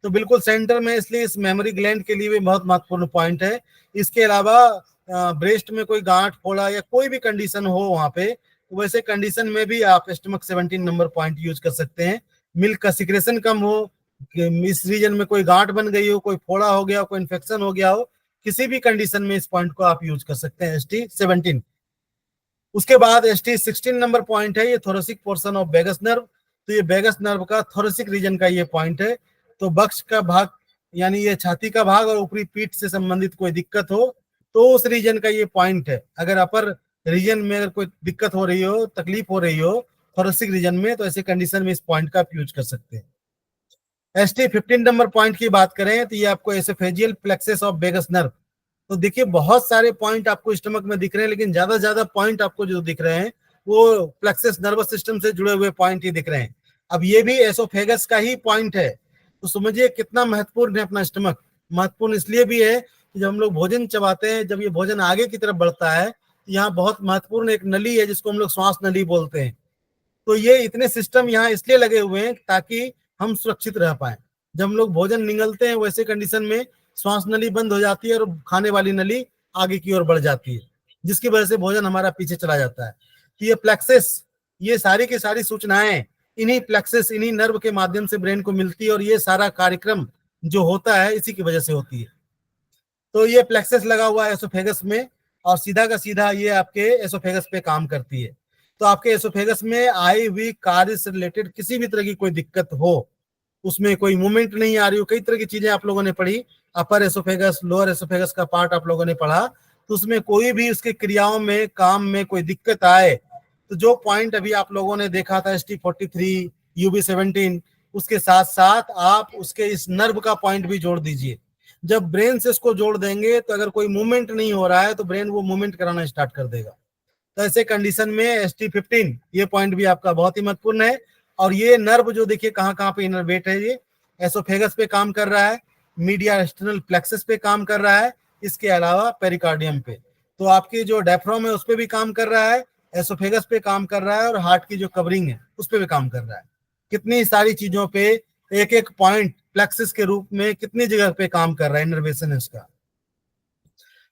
तो बिल्कुल सेंटर में, इसलिए इस मेमोरी ग्लैंड के लिए भी बहुत महत्वपूर्ण पॉइंट है। इसके अलावा ब्रेस्ट में कोई गांठ, फोड़ा या कोई भी कंडीशन हो वहां पे, तो वैसे कंडीशन में भी आप स्टमक 17 नंबर पॉइंट यूज कर सकते हैं। मिल्क का सिक्रेशन कम हो, इस रीजन में कोई गांठ बन गई हो, कोई फोड़ा हो गया, कोई इन्फेक्शन हो गया हो, किसी भी कंडीशन में इस पॉइंट को आप यूज कर सकते हैं, ST17। उसके बाद ST16 नंबर पॉइंट है, ये thoracic portion of vagus nerve. तो ये वेगस नर्व का थोरेसिक रीजन का ये पॉइंट है। तो बक्ष का भाग यानी ये छाती का भाग और ऊपरी पीठ से संबंधित कोई दिक्कत हो तो उस रीजन का ये पॉइंट है। अगर अपर रीजन में अगर कोई दिक्कत हो रही हो, तकलीफ हो रही हो थोरेसिक रीजन में, तो ऐसे कंडीशन में इस पॉइंट का आप यूज कर सकते हैं। ST15 नंबर पॉइंट की बात करें तो ये आपको oesophageal plexus of vagus nerve. तो देखिए बहुत सारे पॉइंट आपको स्टमक में दिख रहे हैं, लेकिन ज्यादा ज्यादा पॉइंट आपको जो दिख रहे हैं वो प्लेक्सस नर्वस सिस्टम से जुड़े हुए पॉइंट ही दिख रहे हैं। अब ये भी एसोफेगस का ही पॉइंट है, तो समझिए कितना महत्वपूर्ण है अपना स्टमक। महत्वपूर्ण इसलिए भी है कि जब हम लोग भोजन चबाते हैं, जब ये भोजन आगे की तरफ बढ़ता है, तो यहाँ बहुत महत्वपूर्ण एक नली है जिसको हम लोग श्वास नली बोलते हैं। तो ये इतने सिस्टम यहाँ इसलिए लगे हुए हैं ताकि हम सुरक्षित रह पाए। जब हम लोग भोजन निगलते हैं वैसे कंडीशन में श्वास नली बंद हो जाती है और खाने वाली नली आगे की ओर बढ़ जाती है, जिसकी वजह से भोजन हमारा पीछे चला जाता है। तो ये प्लेक्सस, ये सारी की सारी सूचनाएं इन्हीं प्लेक्सस, इन्हीं नर्व के माध्यम से ब्रेन को मिलती है, और ये सारा कार्यक्रम जो होता है इसी की वजह से होती है। तो ये प्लेक्सस लगा हुआ है एसोफेगस में, और सीधा का सीधा ये आपके एसोफेगस पे काम करती है। तो आपके एसोफेगस में आई हुई कार्य से रिलेटेड किसी भी तरह की कोई दिक्कत हो, उसमें कोई मूवमेंट नहीं आ रही हो, कई तरह की चीजें आप लोगों ने पढ़ी, अपर एसोफेगस, लोअर एसोफेगस का पार्ट आप लोगों ने पढ़ा, तो उसमें कोई भी उसके क्रियाओं में, काम में कोई दिक्कत आए, तो जो पॉइंट अभी आप लोगों ने देखा था ST43, UB17, उसके साथ साथ आप उसके इस नर्व का पॉइंट भी जोड़ दीजिए। जब ब्रेन से इसको जोड़ देंगे तो अगर कोई मूवमेंट नहीं हो रहा है तो ब्रेन वो मूवमेंट कराना स्टार्ट कर देगा। तो ऐसे कंडीशन में ST15 ये पॉइंट भी आपका बहुत ही महत्वपूर्ण है। और ये नर्व जो देखिए कहाँ कहाँ पे इनर्वेट है, ये एसोफेगस पे काम कर रहा है, मीडिया एक्सटर्नल प्लेक्सस पे काम कर रहा है, इसके अलावा पेरिकार्डियम पे, तो आपकी जो डायफ्राम है उस पे भी काम कर रहा है, एसोफेगस पे काम कर रहा है, और हार्ट की जो कवरिंग है उस पे भी काम कर रहा है। कितनी सारी चीजों पे एक एक पॉइंट प्लेक्सस के रूप में कितनी जगह पे काम कर रहा है, इनर्वेशन है उसका।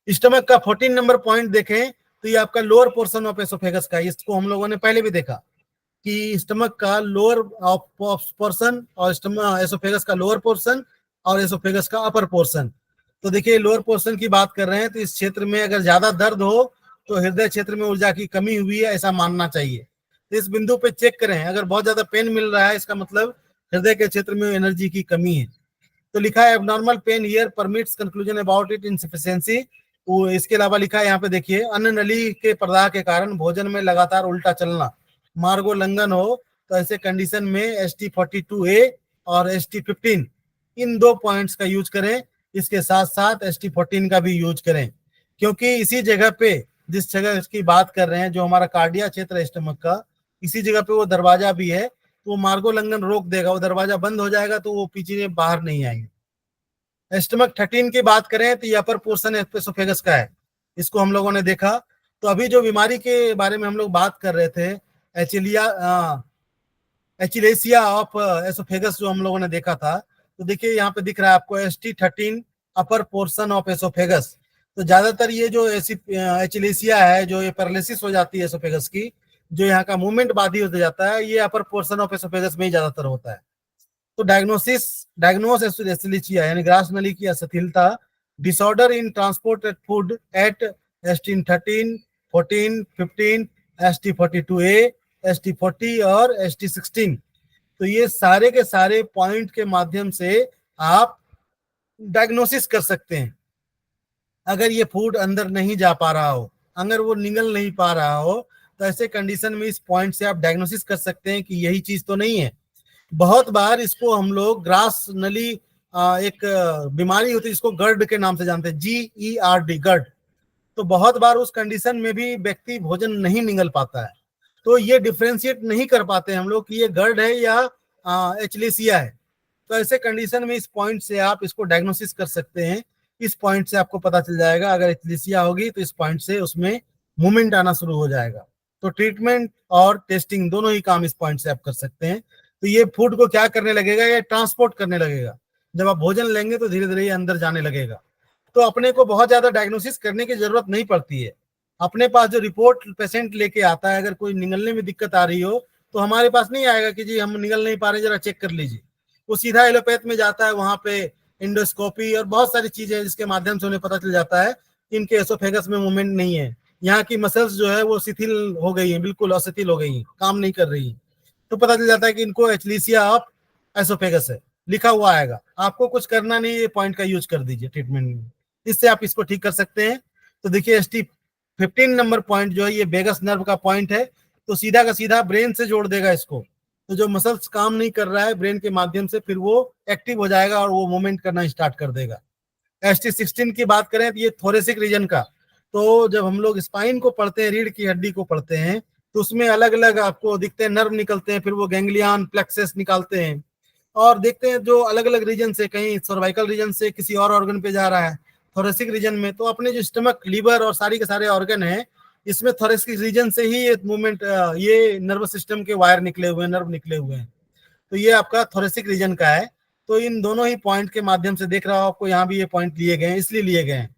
स्टमक का 14 नंबर पॉइंट देखें तो ये आपका लोअर पोर्शन ऑफ एसोफेगस का, इसको हम लोगों ने पहले भी देखा कि स्टमक का लोअर पोर्शन और स्टमक एसोफेगस का लोअर पोर्शन और एसोफेगस का अपर पोर्शन। तो देखिए लोअर पोर्शन की बात कर रहे हैं तो इस क्षेत्र में अगर ज्यादा दर्द हो तो हृदय क्षेत्र में ऊर्जा की कमी हुई है ऐसा मानना चाहिए। तो इस बिंदु पे चेक करें, अगर बहुत ज्यादा पेन मिल रहा है इसका मतलब हृदय के क्षेत्र में एनर्जी की कमी है। तो लिखा है abnormal pain here permits conclusion about it insufficiency. इसके अलावा लिखा है यहाँ पे देखिए, अन्न नली के प्रदाह के कारण भोजन में लगातार उल्टा चलना, मार्गोल्लंघन हो, तो ऐसे कंडीशन में ST42A और ST15 इन दो पॉइंट्स का यूज करें। इसके साथ साथ ST14 का भी यूज करें, क्योंकि इसी जगह पे, जिस जगह इसकी बात कर रहे हैं, जो हमारा कार्डिया क्षेत्र है स्टमक का, इसी जगह पे वो दरवाजा भी है, तो वो मार्गोल्लंघन रोक देगा, वो दरवाजा बंद हो जाएगा तो वो पीछे बाहर नहीं आएंगे। स्टमक 13 की बात करें तो ये अपर पोर्शन एसोफेगस का है, इसको हम लोगों ने देखा। तो अभी जो बीमारी के बारे में हम लोग बात कर रहे थे, एचिलेसिया ऑफ एसोफेगस जो हम लोगों ने देखा था, तो देखिए यहाँ पे दिख रहा है आपको ST13 upper portion of oesophagus. तो ज्यादातर ये जो एचिलेसिया है, जो ये पैरालिसिस हो जाती है एसोफेगस की, जो यहाँ का मूवमेंट बाधित हो जाता है, ये अपर पोर्शन ऑफ एसोफेगस में ही ज्यादातर होता है। तो डायग्नोस एसिलिचिया यानी ग्रास नली की असथिलता, disorder in transport food at ST13, 14, 15, ST42A, ST40 और ST16। तो ये सारे के सारे पॉइंट के माध्यम से आप डायग्नोसिस कर सकते हैं। अगर ये फूड अंदर नहीं जा पा रहा हो, अगर वो निगल नहीं पा रहा हो, तो ऐसे कंडीशन में इस पॉइंट से आप डायग्नोसिस कर सकते हैं कि यही चीज तो नहीं है। बहुत बार इसको हम लोग ग्रास नली एक बीमारी होती है जिसको गर्ड के नाम से जानते हैं, GERD, गर्ड। तो बहुत बार उस कंडीशन में भी व्यक्ति भोजन नहीं निगल पाता है, तो ये डिफ्रेंशिएट नहीं कर पाते हम लोग कि ये गर्ड है या एचलेसिया है। तो ऐसे कंडीशन में इस पॉइंट से आप इसको डायग्नोसिस कर सकते हैं। इस पॉइंट से आपको पता चल जाएगा, अगर एचलेसिया होगी तो इस पॉइंट से उसमें मूवमेंट आना शुरू हो जाएगा। तो ट्रीटमेंट और टेस्टिंग दोनों ही काम इस पॉइंट से आप कर सकते हैं। तो ये फूड को क्या करने लगेगा, ये ट्रांसपोर्ट करने लगेगा। जब आप भोजन लेंगे तो धीरे धीरे ये अंदर जाने लगेगा। तो अपने को बहुत ज्यादा डायग्नोसिस करने की जरूरत नहीं पड़ती है। अपने पास जो रिपोर्ट पेशेंट लेके आता है, अगर कोई निगलने में दिक्कत आ रही हो तो हमारे पास नहीं आएगा कि जी हम निगल नहीं पा रहे, जरा चेक कर लीजिए। वो सीधा एलोपैथ में जाता है, वहां पे इंडोस्कोपी और बहुत सारी चीजें हैं जिसके माध्यम से उन्हें पता चल जाता है कि इनके एसोफेगस में मूवमेंट नहीं है, यहाँ की मसल्स जो है वो शिथिल हो गई है, बिल्कुल अशिथिल हो गई है, काम नहीं कर रही है। तो पता चल जाता है कि इनको एचलीसिया ऑफ एसोफेगस है, लिखा हुआ आएगा। आपको कुछ करना नहीं, ये पॉइंट का यूज कर दीजिए ट्रीटमेंट में, इससे आप इसको ठीक कर सकते हैं। तो देखिए 15 नंबर पॉइंट जो है ये वेगस नर्व का पॉइंट है, तो सीधा का सीधा ब्रेन से जोड़ देगा इसको। तो जो मसल्स काम नहीं कर रहा है ब्रेन के माध्यम से, फिर वो एक्टिव हो जाएगा और वो मूवमेंट करना स्टार्ट कर देगा। ST16 की बात करें तो ये थोरेसिक रीजन का, तो जब हम लोग स्पाइन को पढ़ते हैं, रीढ़ की हड्डी को पढ़ते हैं, तो उसमें अलग अलग आपको दिखते हैं नर्व निकलते हैं, फिर वो गैंग्लियन प्लेक्सस निकालते हैं और देखते हैं जो अलग अलग रीजन से, कहीं सर्वाइकल रीजन से किसी और ऑर्गन पे जा रहा है थोरेसिक रीजन में। तो अपने जो स्टमक, लीवर और सारी के सारे ऑर्गन है, इसमें थोरेसिक रीजन से ही ये मूवमेंट, ये नर्वस सिस्टम के वायर निकले हुए हैं, नर्व निकले हुए हैं, तो ये आपका थोरेसिक रीजन का है। तो इन दोनों ही पॉइंट के माध्यम से देख रहा हूं आपको, यहाँ भी ये पॉइंट लिए गए हैं, इसलिए लिए गए हैं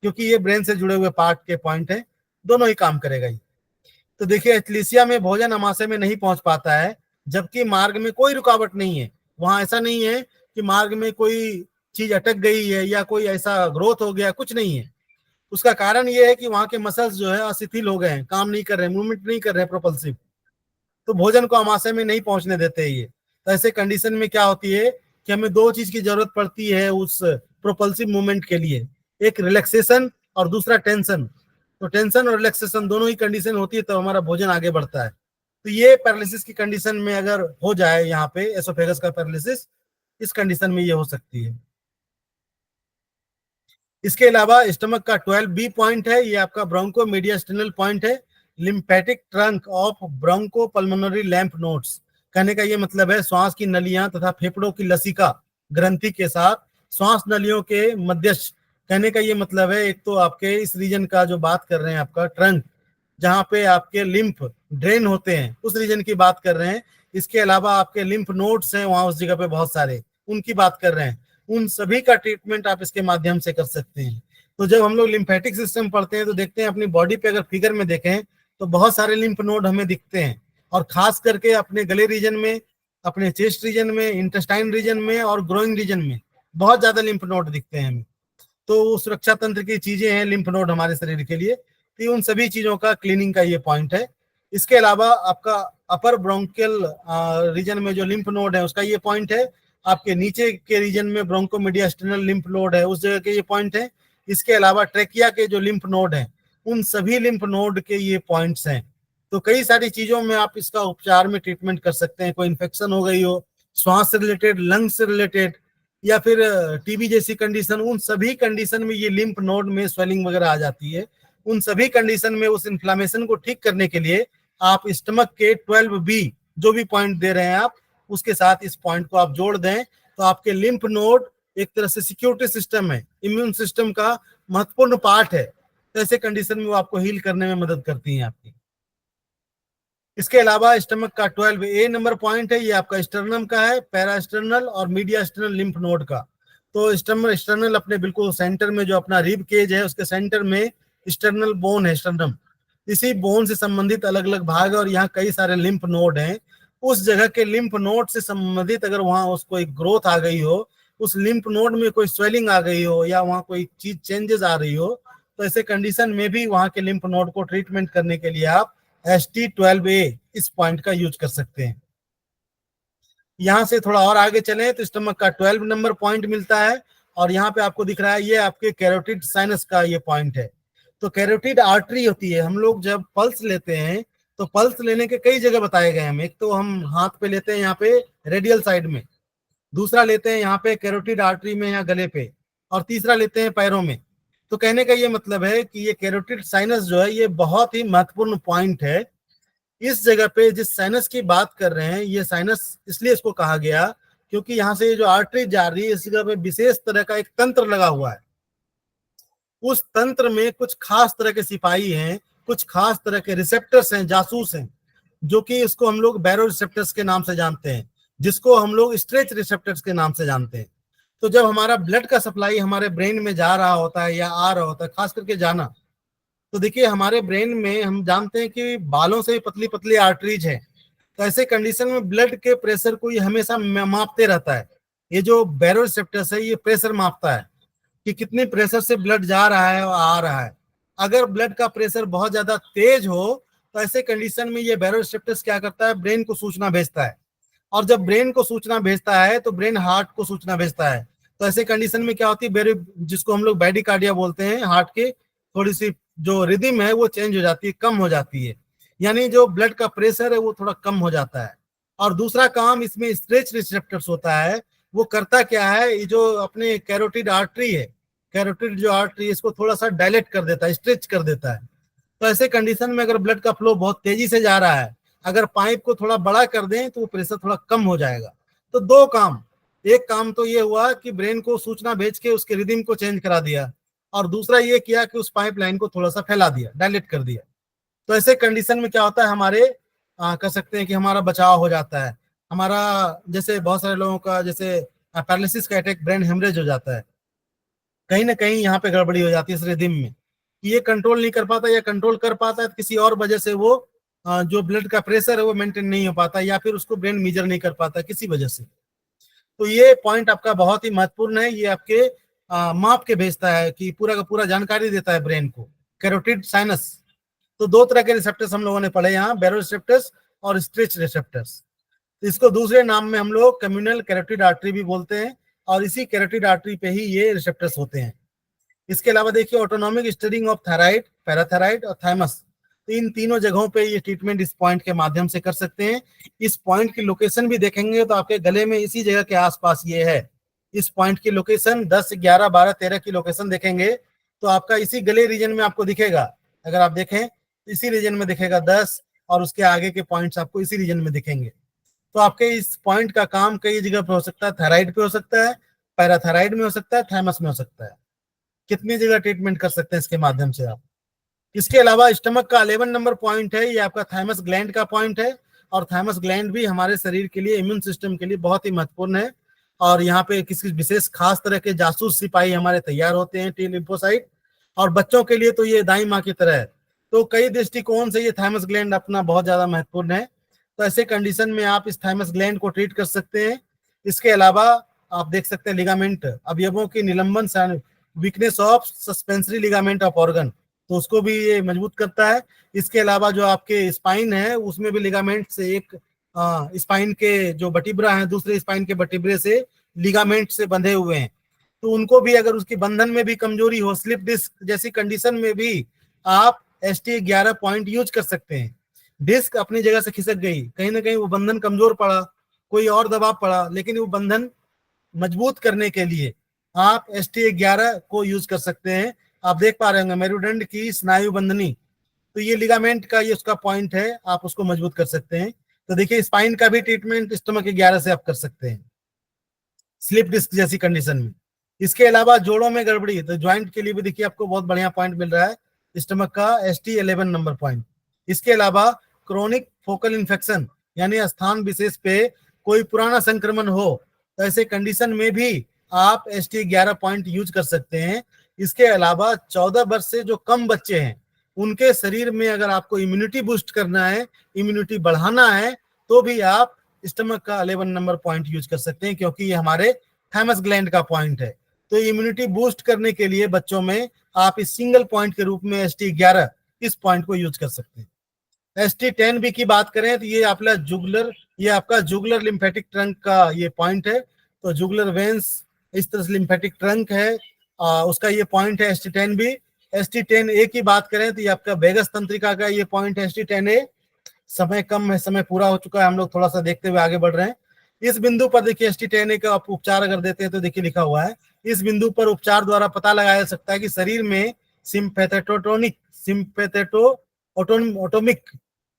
क्योंकि ये ब्रेन से जुड़े हुए पार्ट के पॉइंट है, दोनों ही काम करेगा ये। तो देखिए एथलीसिया में भोजन अमाशय में नहीं पहुंच पाता है, जबकि मार्ग में कोई रुकावट नहीं है। वहां ऐसा नहीं है कि मार्ग में कोई चीज अटक गई है या कोई ऐसा ग्रोथ हो गया, कुछ नहीं है। उसका कारण ये है कि वहां के मसल्स जो है अशिथिल हो गए हैं, काम नहीं कर रहे हैं, मूवमेंट नहीं कर रहे हैं प्रोपल्सिव, तो भोजन को अमाशय में नहीं पहुंचने देते ये। तो ऐसे कंडीशन में क्या होती है कि हमें दो चीज की जरूरत पड़ती है उस प्रोपल्सिव मूवमेंट के लिए, एक रिलैक्सेशन और दूसरा टेंशन। तो टेंशन और रिलैक्सेशन दोनों ही कंडीशन होती है तो हमारा भोजन आगे बढ़ता है। तो ये पैरालिसिस की कंडीशन में अगर हो जाए, यहाँ पे एसोफेगस का पैरालिसिस, इस कंडीशन में ये हो सकती है। इसके अलावा स्टमक का 12B पॉइंट है, ये आपका ब्रोंको मीडियास्टिनल पॉइंट है, lymphatic trunk of broncho pulmonary lymph nodes. कहने का ये मतलब है श्वास की नलियां तथा फेफड़ों की लसिका ग्रंथि के साथ श्वास नलियों के मध्यस्थ। कहने का ये मतलब है, एक तो आपके इस रीजन का जो बात कर रहे हैं आपका ट्रंक, जहाँ पे आपके लिम्फ ड्रेन होते हैं, उस रीजन की बात कर रहे हैं। इसके अलावा आपके लिम्फ नोड्स हैं वहां उस जगह पे बहुत सारे, उनकी बात कर रहे हैं। उन सभी का ट्रीटमेंट आप इसके माध्यम से कर सकते हैं। तो जब हम लोग लिम्फेटिक सिस्टम पढ़ते हैं तो देखते हैं अपनी बॉडी पे अगर फिगर में देखें तो बहुत सारे लिम्फ नोड हमें दिखते हैं, और खास करके अपने गले रीजन में, अपने चेस्ट रीजन में, इंटेस्टाइन रीजन में और ग्रोइंग रीजन में बहुत ज्यादा लिम्फ नोड दिखते हैं हमें। तो सुरक्षा तंत्र की चीजें हैं लिम्फ नोड हमारे शरीर के लिए, तो उन सभी चीजों का क्लीनिंग का ये पॉइंट है। इसके अलावा आपका अपर ब्रोंकियल रीजन में जो लिम्फ नोड है उसका ये पॉइंट है। आपके नीचे के रीजन में ब्रोंकोमीडियास्टिनल लिम्फ नोड है, उस जगह के ये पॉइंट है। इसके अलावा ट्रेकिया के जो लिम्फ नोड है, उन सभी लिम्फ नोड के ये पॉइंट्स हैं। तो कई सारी चीजों में आप इसका उपचार में ट्रीटमेंट कर सकते हैं। कोई इन्फेक्शन हो गई हो श्वास से रिलेटेड, लंग से रिलेटेड, या फिर टीबी जैसी कंडीशन, उन सभी कंडीशन में ये लिम्फ नोड में स्वेलिंग वगैरह आ जाती है। उन सभी कंडीशन में उस इन्फ्लामेशन को ठीक करने के लिए आप स्टमक के 12B जो भी पॉइंट दे रहे हैं आप, उसके साथ इस पॉइंट को आप जोड़ दें, तो आपके लिम्फ नोड एक तरह से सिक्योरिटी सिस्टम है, इम्यून सिस्टम का महत्वपूर्ण पार्ट है। तो ऐसे कंडीशन में वो आपको हील करने में मदद करती हैं आपकी। इसके अलावा स्टमक का 12A नंबर पॉइंट है, ये आपका स्टर्नम का है, पैरास्टर्नल और मीडियास्टर्नल लिम्फ नोड का। तो स्टर्नल अपने बिल्कुल सेंटर में, जो अपना रिब केज है उसके सेंटर में स्टर्नल बोन है, स्टर्नम, इसी बोन से संबंधित अलग अलग भाग है और यहाँ कई सारे लिम्फ नोड हैं। उस जगह के लिम्फ नोड से संबंधित अगर वहां उसको एक ग्रोथ आ गई हो, उस लिम्फ नोड में कोई स्वेलिंग आ गई हो, या वहां कोई चीज चेंजेस आ रही हो, तो ऐसे कंडीशन में भी वहां के लिम्फ नोड को ट्रीटमेंट करने के लिए आप ST12A इस पॉइंट का यूज कर सकते हैं। यहां से थोड़ा और आगे चलें तो स्टमक का 12 नंबर पॉइंट मिलता है, और यहाँ पे आपको दिख रहा है ये आपके कैरोटिड साइनस का ये पॉइंट है। तो कैरोटिड आर्टरी होती है, हम लोग जब पल्स लेते हैं तो पल्स लेने के कई जगह बताए गए हैं। एक तो हम हाथ पे लेते हैं यहाँ पे रेडियल साइड में, दूसरा लेते हैं यहाँ पे कैरोटिड आर्टरी में या गले पे, और तीसरा लेते हैं पैरों में। तो कहने का ये मतलब है कि ये कैरोटिड साइनस जो है ये बहुत ही महत्वपूर्ण पॉइंट है। इस जगह पे जिस साइनस की बात कर रहे हैं, ये साइनस इसलिए इसको कहा गया क्योंकि यहाँ से जो आर्टरी जा रही है इस जगह पे विशेष तरह का एक तंत्र लगा हुआ है। उस तंत्र में कुछ खास तरह के सिपाही हैं, कुछ खास तरह के रिसेप्टर्स हैं, जासूस हैं, जो कि इसको हम लोग बैरो रिसेप्टर्स के नाम से जानते हैं, जिसको हम लोग स्ट्रेच रिसेप्टर्स के नाम से जानते हैं। तो जब हमारा ब्लड का सप्लाई हमारे ब्रेन में जा रहा होता है या आ रहा होता है, खास करके जाना, तो देखिए हमारे ब्रेन में हम जानते हैं कि बालों से पतली पतली आर्टरीज है। तो ऐसे कंडीशन में ब्लड के प्रेशर को ये हमेशा मापते रहता है। ये जो बैरो रिसेप्टर्स है ये प्रेशर मापता है कि कितने प्रेशर से ब्लड जा रहा है और आ रहा है। अगर ब्लड का प्रेशर बहुत ज्यादा तेज हो तो ऐसे कंडीशन में ये बैरो रिसेप्टर्स क्या करता है, ब्रेन को सूचना भेजता है, और जब ब्रेन को सूचना भेजता है तो ब्रेन हार्ट को सूचना भेजता है। तो ऐसे कंडीशन में क्या होती है, जिसको हम लोग बैडिकार्डिया बोलते हैं, हार्ट के थोड़ी सी जो रिदम है वो चेंज हो जाती है, कम हो जाती है, यानी जो ब्लड का प्रेशर है वो थोड़ा कम हो जाता है। और दूसरा काम इसमें स्ट्रेच रिसेप्टर्स होता है, वो करता क्या है, ये जो अपने कैरोटिड आर्टरी है, कैरोटिड जो आर्टरी इसको थोड़ा सा डायलेट कर देता है, स्ट्रेच कर देता है। तो ऐसे कंडीशन में अगर ब्लड का फ्लो बहुत तेजी से जा रहा है, अगर पाइप को थोड़ा बड़ा कर दें तो वो प्रेशर थोड़ा कम हो जाएगा। तो दो काम, एक काम तो ये हुआ कि ब्रेन को सूचना भेज के उसके रिदम को चेंज करा दिया, और दूसरा ये किया कि उस पाइप लाइन को थोड़ा सा फैला दिया, डायलेट कर दिया। तो ऐसे कंडीशन में क्या होता है, हमारे कह सकते हैं कि हमारा बचाव हो जाता है। हमारा जैसे बहुत सारे लोगों का जैसे पैरालिसिस का अटैक, ब्रेन हेमरेज हो जाता है, कहीं ना कहीं यहाँ पे गड़बड़ी हो जाती है इस रिदम में, कि ये कंट्रोल नहीं कर पाता, या कंट्रोल कर पाता है तो किसी और वजह से वो जो ब्लड का प्रेशर है वो मेंटेन नहीं हो पाता, या फिर उसको ब्रेन मेजर नहीं कर पाता किसी वजह से। तो ये पॉइंट आपका बहुत ही महत्वपूर्ण है, ये आपके माप के भेजता है कि पूरा का पूरा जानकारी देता है ब्रेन को। कैरोटिड साइनस, तो दो तरह के रिसेप्टर्स हम लोगों ने पढ़े यहाँ, बैरो रिसेप्टर्स और स्ट्रेच रिसेप्टर्स। तो इसको दूसरे नाम में हम लोग कम्युनल कैरोटिड आर्टरी भी बोलते हैं, और इसी कैरोटिड आर्टरी पे ही ये रिसेप्टर्स होते हैं। इसके अलावा देखिए autonomic steering of thyroid, parathyroid और थाइमस, तो इन तीनों जगहों पे ये ट्रीटमेंट इस पॉइंट के माध्यम से कर सकते हैं। इस पॉइंट की लोकेशन भी देखेंगे तो आपके गले में इसी जगह के आसपास ये है, इस पॉइंट की लोकेशन 10, 11, 12, 13 की लोकेशन देखेंगे तो आपका इसी गले रीजन में आपको दिखेगा। अगर आप देखें तो इसी रीजन में दिखेगा 10, और उसके आगे के पॉइंट्स आपको इसी रीजन में दिखेंगे। तो आपके इस पॉइंट का काम कई जगह पे हो सकता है, थायराइड पे हो सकता है, पैराथायराइड में हो सकता है, थाइमस में हो सकता है। कितनी जगह ट्रीटमेंट कर सकते हैं इसके माध्यम से आप। इसके अलावा स्टमक का 11 नंबर पॉइंट है, ये आपका थाइमस ग्लैंड का पॉइंट है, और थाइमस ग्लैंड भी हमारे शरीर के लिए, इम्यून सिस्टम के लिए बहुत ही महत्वपूर्ण है। और यहाँ पे किसी विशेष खास तरह के जासूस सिपाही हमारे तैयार होते हैं, टी लिम्फोसाइट, और बच्चों के लिए तो ये दाई माँ की तरह है। तो कई दृष्टिकोण से ये थाइमस ग्लैंड अपना बहुत ज्यादा महत्वपूर्ण है। तो ऐसे कंडीशन में आप इस थाइमस ग्लैंड को ट्रीट कर सकते हैं। इसके अलावा आप देख सकते हैं लिगामेंट, अवयवों की निलंबन, weakness of suspensory ligament of organ, तो उसको भी ये मजबूत करता है। इसके अलावा जो आपके स्पाइन है उसमें भी लिगामेंट से, एक स्पाइन के जो बटिब्रा है दूसरे स्पाइन के बटिब्रे से लिगामेंट से बंधे हुए हैं, तो उनको भी अगर उसकी बंधन में भी कमजोरी हो, स्लिप डिस्क जैसी कंडीशन में भी आप ST11 पॉइंट यूज कर सकते हैं। डिस्क अपनी जगह से खिसक गई, कहीं ना कहीं वो बंधन कमजोर पड़ा, कोई और दबाव पड़ा, लेकिन वो बंधन मजबूत करने के लिए आप ST11 को यूज कर सकते हैं। आप देख पा रहे होंगे मेरुदंड की स्नायु बंधनी, तो ये लिगामेंट का ये उसका पॉइंट है, आप उसको मजबूत कर सकते हैं। तो देखिए स्पाइन का भी ट्रीटमेंट स्टमक 11 से आप कर सकते हैं, स्लिप डिस्क जैसी कंडीशन में। इसके अलावा जोड़ों में गड़बड़ी, तो ज्वाइंट के लिए भी देखिए आपको बहुत बढ़िया पॉइंट मिल रहा है, स्टमक का ST11 नंबर पॉइंट। इसके अलावा क्रोनिक फोकल इन्फेक्शन, यानी स्थान विशेष पे कोई पुराना संक्रमण हो, तो ऐसे कंडीशन में भी आप ST11 पॉइंट यूज कर सकते हैं। इसके अलावा 14 वर्ष से जो कम बच्चे हैं उनके शरीर में अगर आपको इम्यूनिटी बूस्ट करना है, इम्यूनिटी बढ़ाना है, तो भी आप स्टमक का 11 नंबर पॉइंट यूज कर सकते हैं, क्योंकि ये हमारे थाइमस ग्लैंड का पॉइंट है। तो इम्यूनिटी बूस्ट करने के लिए बच्चों में आप इस सिंगल पॉइंट के रूप में ST11 इस पॉइंट को यूज कर सकते हैं। ST10 भी की बात करें तो ये आपका जुगुलर, ये आपका जुगुलर लिम्फेटिक ट्रंक का ये पॉइंट है। तो जुगुलर वेंस इस तरह से लिम्फेटिक ट्रंक है, उसका ये पॉइंट है ST10 भी। ST10A की बात करें तो ये आपका वेगस तंत्रिका का ये पॉइंट है ST10A। समय कम है, समय पूरा हो चुका है, हम लोग थोड़ा सा देखते हुए आगे बढ़ रहे हैं। इस बिंदु पर देखिए ST10A का आप उपचार अगर देते हैं तो देखिए लिखा हुआ है, इस बिंदु पर उपचार द्वारा पता लगाया जा सकता है कि शरीर में ऑटोमिक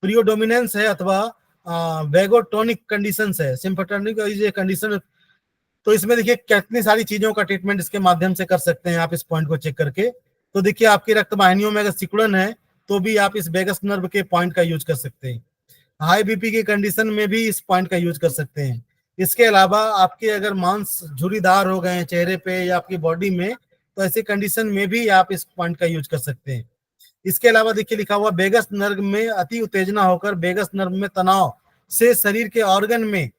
प्रियोडोमिनेंस है अथवा वेगोटोनिक कंडीशन है, सिम्पेथेटिक ये कंडीशन। तो इसमें देखिए कितनी सारी चीजों का ट्रीटमेंट इसके माध्यम से कर सकते हैं आप इस पॉइंट को चेक करके। तो देखिए आपकी रक्त वाहिनियों में अगर सिकुड़न है तो भी आप इस वेगस नर्व के पॉइंट का यूज कर सकते हैं। हाई बीपी की कंडीशन में भी इस पॉइंट का यूज कर सकते हैं। इसके अलावा आपके अगर मांस झुर्रीदार हो गए हैं चेहरे पे या आपकी बॉडी में, तो ऐसी कंडीशन में भी आप इस पॉइंट का यूज कर सकते हैं। इसके अलावा देखिए लिखा हुआ वेगस नर्व में अति उत्तेजना होकर वेगस नर्व में तनाव से शरीर के ऑर्गन में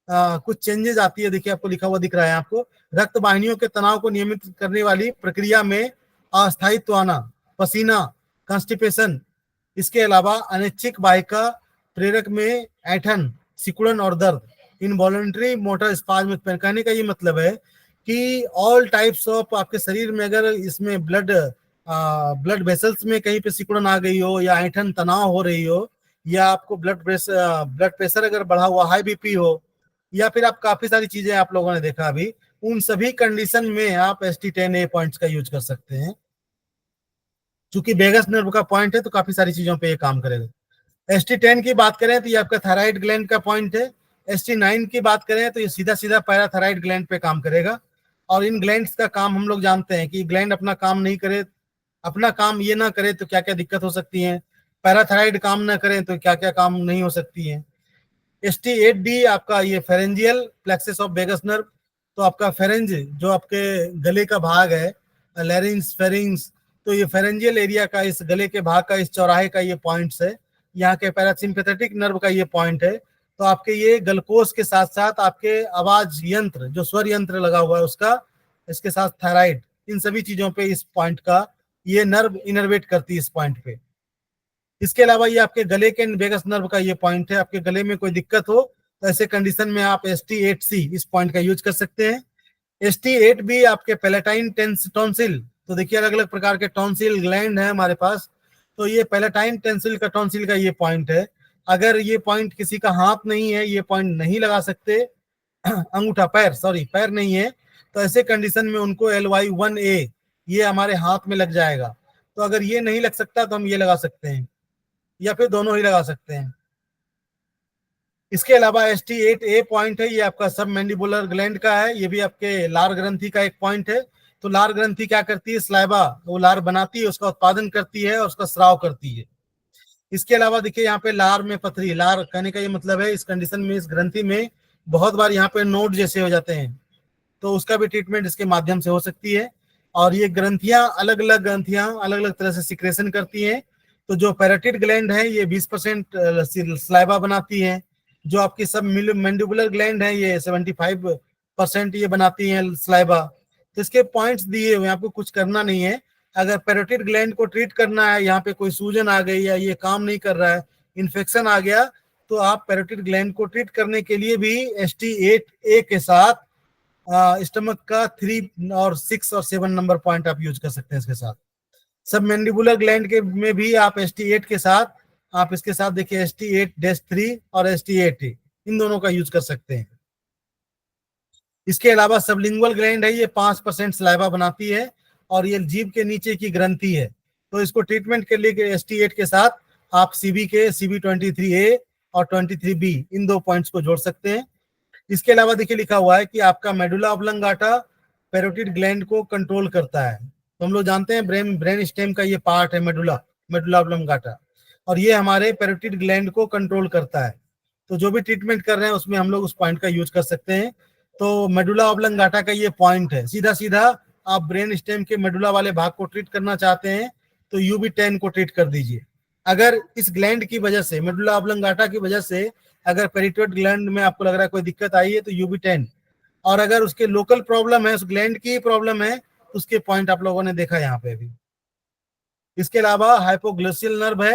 कुछ चेंजेस आती है। देखिए आपको लिखा हुआ दिख रहा है आपको, रक्त वाहिनियों के तनाव को नियमित करने वाली प्रक्रिया में अस्थायित्व आना, पसीना, कॉन्स्टिपेशन। इसके अलावा अनैच्छिक वाहिका प्रेरक में ऐंठन, सिकुड़न और दर्द, इनवॉलंटरी मोटर स्पाज्म। कहने का ये मतलब है कि ऑल टाइप्स ऑफ आपके शरीर में अगर इसमें ब्लड ब्लड वेसल्स में कहीं पे सिकुड़न आ गई हो, या ऐंठन तनाव हो रही हो, या आपको ब्लड प्रेशर अगर बढ़ा हुआ, हाई बीपी हो, या फिर आप काफी सारी चीजें आप लोगों ने देखा अभी, उन सभी कंडीशन में आप ST10A पॉइंट्स का यूज कर सकते हैं। चूंकि वेगस नर्व का पॉइंट है तो काफी सारी चीजों पे ये काम करेगा। ST10 की बात करें तो ये आपका थायराइड ग्लैंड का पॉइंट है। ST9 की बात करें तो ये सीधा सीधा पैराथायराइड ग्लैंड पे काम करेगा। और इन ग्लैंड्स का काम हम लोग जानते हैं कि ग्लैंड अपना काम नहीं करे, अपना काम ये ना करे तो क्या क्या दिक्कत हो सकती है, पैराथायराइड काम ना करें तो क्या क्या काम नहीं हो सकती है। ST8D आपका ये pharyngeal plexus of vagus nerve, तो आपका फेरेंज जो आपके गले का भाग है, लैरिंग्स फेरिंग्स, तो ये फेरेंजियल एरिया का, इस गले के भाग का, इस चौराहे का ये पॉइंट्स है। यहाँ के पैरासिम्पैथेटिक नर्व का ये पॉइंट है। तो आपके ये गलकोष के साथ साथ आपके आवाज यंत्र, जो स्वर यंत्र लगा हुआ है उसका, इसके साथ थायराइड, इन सभी चीजों पे इस पॉइंट का ये नर्व इनर्वेट करती है इस पॉइंट पे। इसके अलावा ये आपके गले के वेगस नर्व का ये पॉइंट है। आपके गले में कोई दिक्कत हो तो ऐसे कंडीशन में आप ST8C इस पॉइंट का यूज कर सकते हैं। ST8B आपके पैलेटाइन टॉन्सिल, तो देखिए अलग अलग प्रकार के टॉन्सिल ग्लैंड है हमारे पास, तो ये पैलेटाइन टॉन्सिल का टॉन्सिल का ये पॉइंट है। अगर ये पॉइंट किसी का हाथ नहीं है, ये पॉइंट नहीं लगा सकते, अंगूठा पैर नहीं है, तो ऐसे कंडीशन में उनको LY1A ये हमारे हाथ में लग जाएगा। तो अगर ये नहीं लग सकता तो हम ये लगा सकते हैं, या फिर दोनों ही लगा सकते हैं। इसके अलावा ST8A पॉइंट है, ये आपका सब मैंडिबुलर ग्लैंड का है, ये भी आपके लार ग्रंथि का एक पॉइंट है। तो लार ग्रंथि क्या करती है, स्लाइबा वो लार बनाती है, उसका उत्पादन करती है और उसका स्राव करती है। इसके अलावा देखिए यहाँ पे लार में पथरी, लार कहने का ये मतलब है इस कंडीशन में, इस ग्रंथि में बहुत बार यहाँ पे नोड जैसे हो जाते हैं, तो उसका भी ट्रीटमेंट इसके माध्यम से हो सकती है। और ये ग्रंथियां अलग अलग तरह से सिक्रेशन करती हैं। तो जो पैराटिड ग्लैंड है ये 20% स्लाइबा बनाती है। जो आपकी सब मैंडिबुलर ग्लैंड है ये 75% ये बनाती है स्लाइबा। तो इसके पॉइंट्स दिए हुए, आपको कुछ करना नहीं है। अगर पैराटिड ग्लैंड को ट्रीट करना है, यहाँ पे कोई सूजन आ गई या ये काम नहीं कर रहा है, इन्फेक्शन आ गया, तो आप पैराटिड ग्लैंड को ट्रीट करने के लिए भी ST8A के साथ स्टमक का 3 और 6 और 7 नंबर पॉइंट आप यूज कर सकते हैं इसके साथ। सब मैंडिबुलर ग्लैंड के में भी आप ST8 के साथ, आप इसके साथ देखिए ST8-3 और ST8 इन दोनों का यूज कर सकते हैं। इसके अलावा सबलिंगुअल ग्लैंड है, ये 5% सलाइवा बनाती है और ये जीभ के नीचे की ग्रंथि है। तो इसको ट्रीटमेंट के लिए ST8 के साथ आप CB23A और 23B इन 2 पॉइंट्स को जोड़ सकते हैं। इसके अलावा देखिए लिखा हुआ है कि आपका मेडुला ऑब्लंगाटा पैरोटिड ग्लैंड को कंट्रोल करता है। तो हम लोग जानते हैं ब्रेन स्टेम का ये पार्ट है मेडुला ऑब्लंगाटा, और ये हमारे पैरोटिड ग्लैंड को कंट्रोल करता है। तो जो भी ट्रीटमेंट कर रहे हैं उसमें हम लोग उस पॉइंट का यूज कर सकते हैं। तो मेडुला ऑब्लंगाटा का ये पॉइंट है, सीधा सीधा आप ब्रेन स्टेम के मेडुला वाले भाग को ट्रीट करना चाहते हैं तो UB10 को ट्रीट कर दीजिए। अगर इस ग्लैंड की वजह से, मेडुला ऑब्लंगाटा की वजह से अगर पेरिटोइड ग्लैंड में आपको लग रहा है कोई दिक्कत आई है तो UB10, और अगर उसके लोकल प्रॉब्लम है, उस ग्लैंड की प्रॉब्लम है, तो उसके पॉइंट आप लोगों ने देखा यहाँ पे भी। इसके अलावा हाइपोग्लोसियल नर्व है,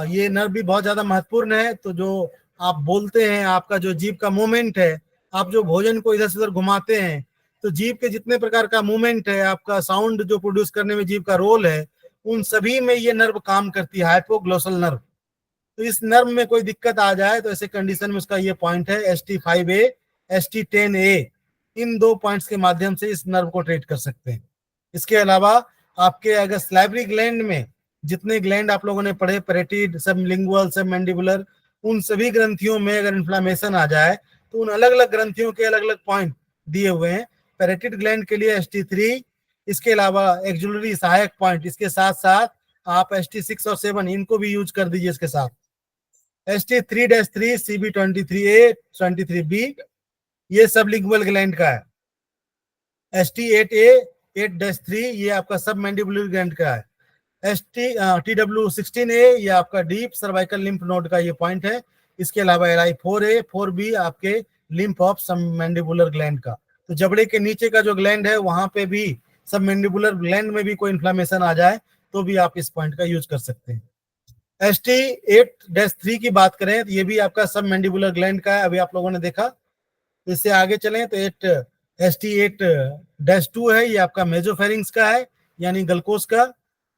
ये नर्व भी बहुत ज्यादा महत्वपूर्ण है। तो जो आप बोलते हैं, आपका जो जीभ का मूवमेंट है, आप जो भोजन को इधर से उधर घुमाते हैं, तो जीभ के जितने प्रकार का मूवमेंट है, आपका साउंड जो प्रोड्यूस करने में जीभ का रोल है, उन सभी में ये नर्व काम करती है, हाइपोग्लोसल नर्व। तो इस नर्व में कोई दिक्कत आ जाए तो ऐसे कंडीशन में उसका ये पॉइंट है ST5A, ST10A, इन 2 पॉइंट्स के माध्यम से इस नर्व को ट्रीट कर सकते हैं। इसके अलावा आपके अगर स्लाइवरी ग्लैंड में जितने ग्लैंड आप लोगों ने पढ़े, पैरेटिड, सब लिंगुअल, सब मैंडिबुलर, उन सभी ग्रंथियों में अगर इन्फ्लामेशन आ जाए तो उन अलग अलग ग्रंथियों के अलग अलग पॉइंट दिए हुए हैं। पैरेटिड ग्लैंड के लिए ST3, इसके अलावा एक्जुलरी सहायक पॉइंट, इसके साथ साथ आप ST6 और 7 इनको भी यूज कर दीजिए इसके साथ। ST3-3 CB23A 23B ये सब लिंगुअल ग्लैंड का है। ST8A 8-3 ये आपका सब मैंडिबुलर ग्लैंड का है। TW16A ये आपका डीप सर्वाइकल लिम्फ नोड का ये पॉइंट है। इसके अलावा LI4A 4B आपके लिम्फ ऑफ सब मैंडिबुलर ग्लैंड का। तो जबड़े के नीचे का जो ग्लैंड है वहां पे भी, सब मैंडिबुलर ग्लैंड में भी कोई इन्फ्लामेशन आ जाए तो भी आप इस पॉइंट का यूज कर सकते हैं। ST8-3 की बात करें तो ये भी आपका सब मैंडिबुलर ग्लैंड का है, अभी आप लोगों ने देखा। तो इससे आगे चलें तो ST8-2 है, ये आपका मेजोफेरिंग्स का है, यानी गलकोस का।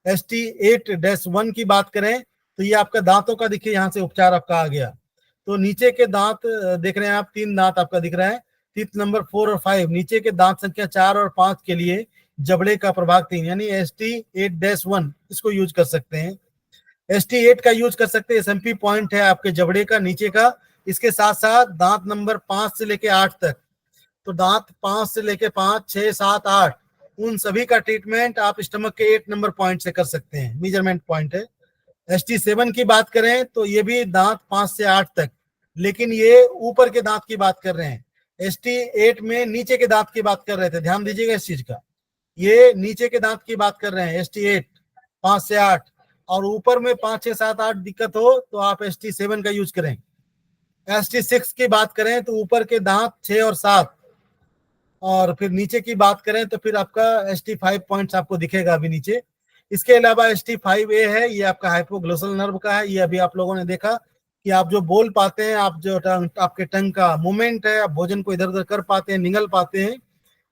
ST8-1 की बात करें तो ये आपका दांतों का देखिए यहाँ से उपचार आपका आ गया। तो नीचे के दांत देख रहे हैं आप, 3 दांत आपका दिख रहा है, टीथ नंबर 4 और 5, नीचे के दांत संख्या 4 और 5 के लिए जबड़े का प्रभाग 3 यानी ST8-1 इसको यूज कर सकते हैं। ST8 का यूज कर सकते हैं, SMP पॉइंट है आपके जबड़े का नीचे का। इसके साथ साथ दांत नंबर 5 से लेके 8 तक, तो दांत 5 से लेके 5, 6, 7, 8 उन सभी का ट्रीटमेंट आप स्टमक के 8 नंबर पॉइंट से कर सकते हैं, मेजरमेंट पॉइंट है। ST7 की बात करें तो ये भी दांत 5 से 8 तक, लेकिन ये ऊपर के दांत की बात कर रहे हैं। ST8 में नीचे के दांत की बात कर रहे थे, ध्यान दीजिएगा इस चीज का, ये नीचे के दांत की बात कर रहे हैं ST8 5 से 8, और ऊपर में 5, 6, 7, 8 दिक्कत हो तो आप ST7 का यूज करें। ST6 की बात करें तो ऊपर के दांत 6 और 7, और फिर नीचे की बात करें तो फिर आपका ST5 पॉइंट्स आपको दिखेगा अभी नीचे। इसके अलावा ST5A है, ये आपका हाइपोग्लोसल नर्व का है। ये अभी आप लोगों ने देखा कि आप जो बोल पाते हैं, आप जो आपके टंग का मूवमेंट है, आप भोजन को इधर उधर कर पाते हैं, निगल पाते हैं,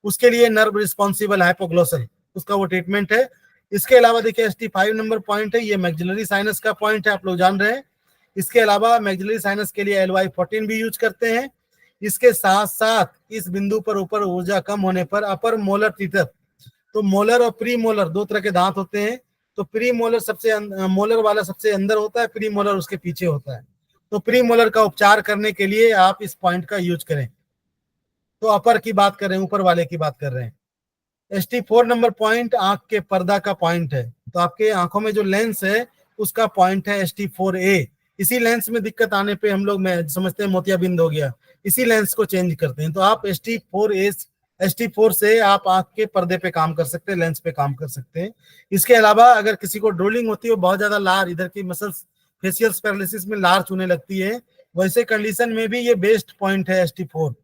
उसके लिए नर्व रिस्पॉन्सिबल हाइपोग्लोसल, उसका वो ट्रीटमेंट है। इसके अलावा देखिए ST5 नंबर पॉइंट है, ये मैक्सिलरी साइनस का पॉइंट है, आप लोग जान रहे हैं। इसके अलावा मैक्सिलरी साइनस के लिए LY14 भी यूज करते हैं। इसके साथ साथ इस बिंदु पर ऊपर ऊर्जा कम होने पर अपर मोलर टीथ, तो मोलर और प्री मोलर 2 तरह के दांत होते हैं। तो प्री मोलर मोलर वाला सबसे अंदर होता है, प्री मोलर उसके पीछे होता है। तो प्री मोलर का उपचार करने के लिए आप इस पॉइंट का यूज करें। तो अपर की बात कर रहे हैं, ऊपर वाले की बात कर रहे हैं। ST4 नंबर पॉइंट आंख के पर्दा का पॉइंट है, तो आपके आंखों में जो लेंस है उसका पॉइंट है ST4A। इसी लेंस में दिक्कत आने पे हम लोग में समझते हैं मोतियाबिंद हो गया, इसी लेंस को चेंज करते हैं। तो आप ST4 से आप आंख के पर्दे पे काम कर सकते हैं, लेंस पे काम कर सकते हैं। इसके अलावा अगर किसी को ड्रोलिंग होती है, बहुत ज्यादा लार इधर की मसल्स फेशियल पैरालिसिस में लार चूने लगती है, वैसे कंडीशन में भी ये बेस्ट पॉइंट है ST4।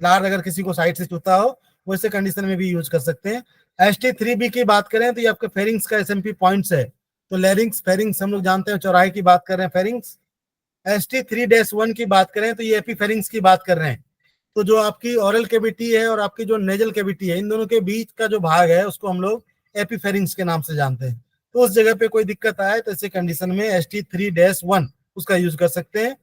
लार अगर किसी को साइड से चूता हो वैसे कंडीशन में भी यूज कर सकते हैं। ST3B की बात करें तो ये आपके फेरिंग्स का SMP पॉइंट्स है। तो लैरिंग्स फेरिंग्स हम लोग जानते हैं, चौराहे की बात कर रहे हैं फेरिंग्स। ST3-1 की बात करें तो ये एपीफेरिंग्स की बात कर रहे हैं। तो जो आपकी ओरल कैविटी है और आपकी जो नेजल कैविटी है, इन दोनों के बीच का जो भाग है उसको हम लोग एपीफेरिंग्स के नाम से जानते हैं। तो उस जगह पे कोई दिक्कत आए तो ऐसे कंडीशन में ST3-1 उसका यूज कर सकते हैं।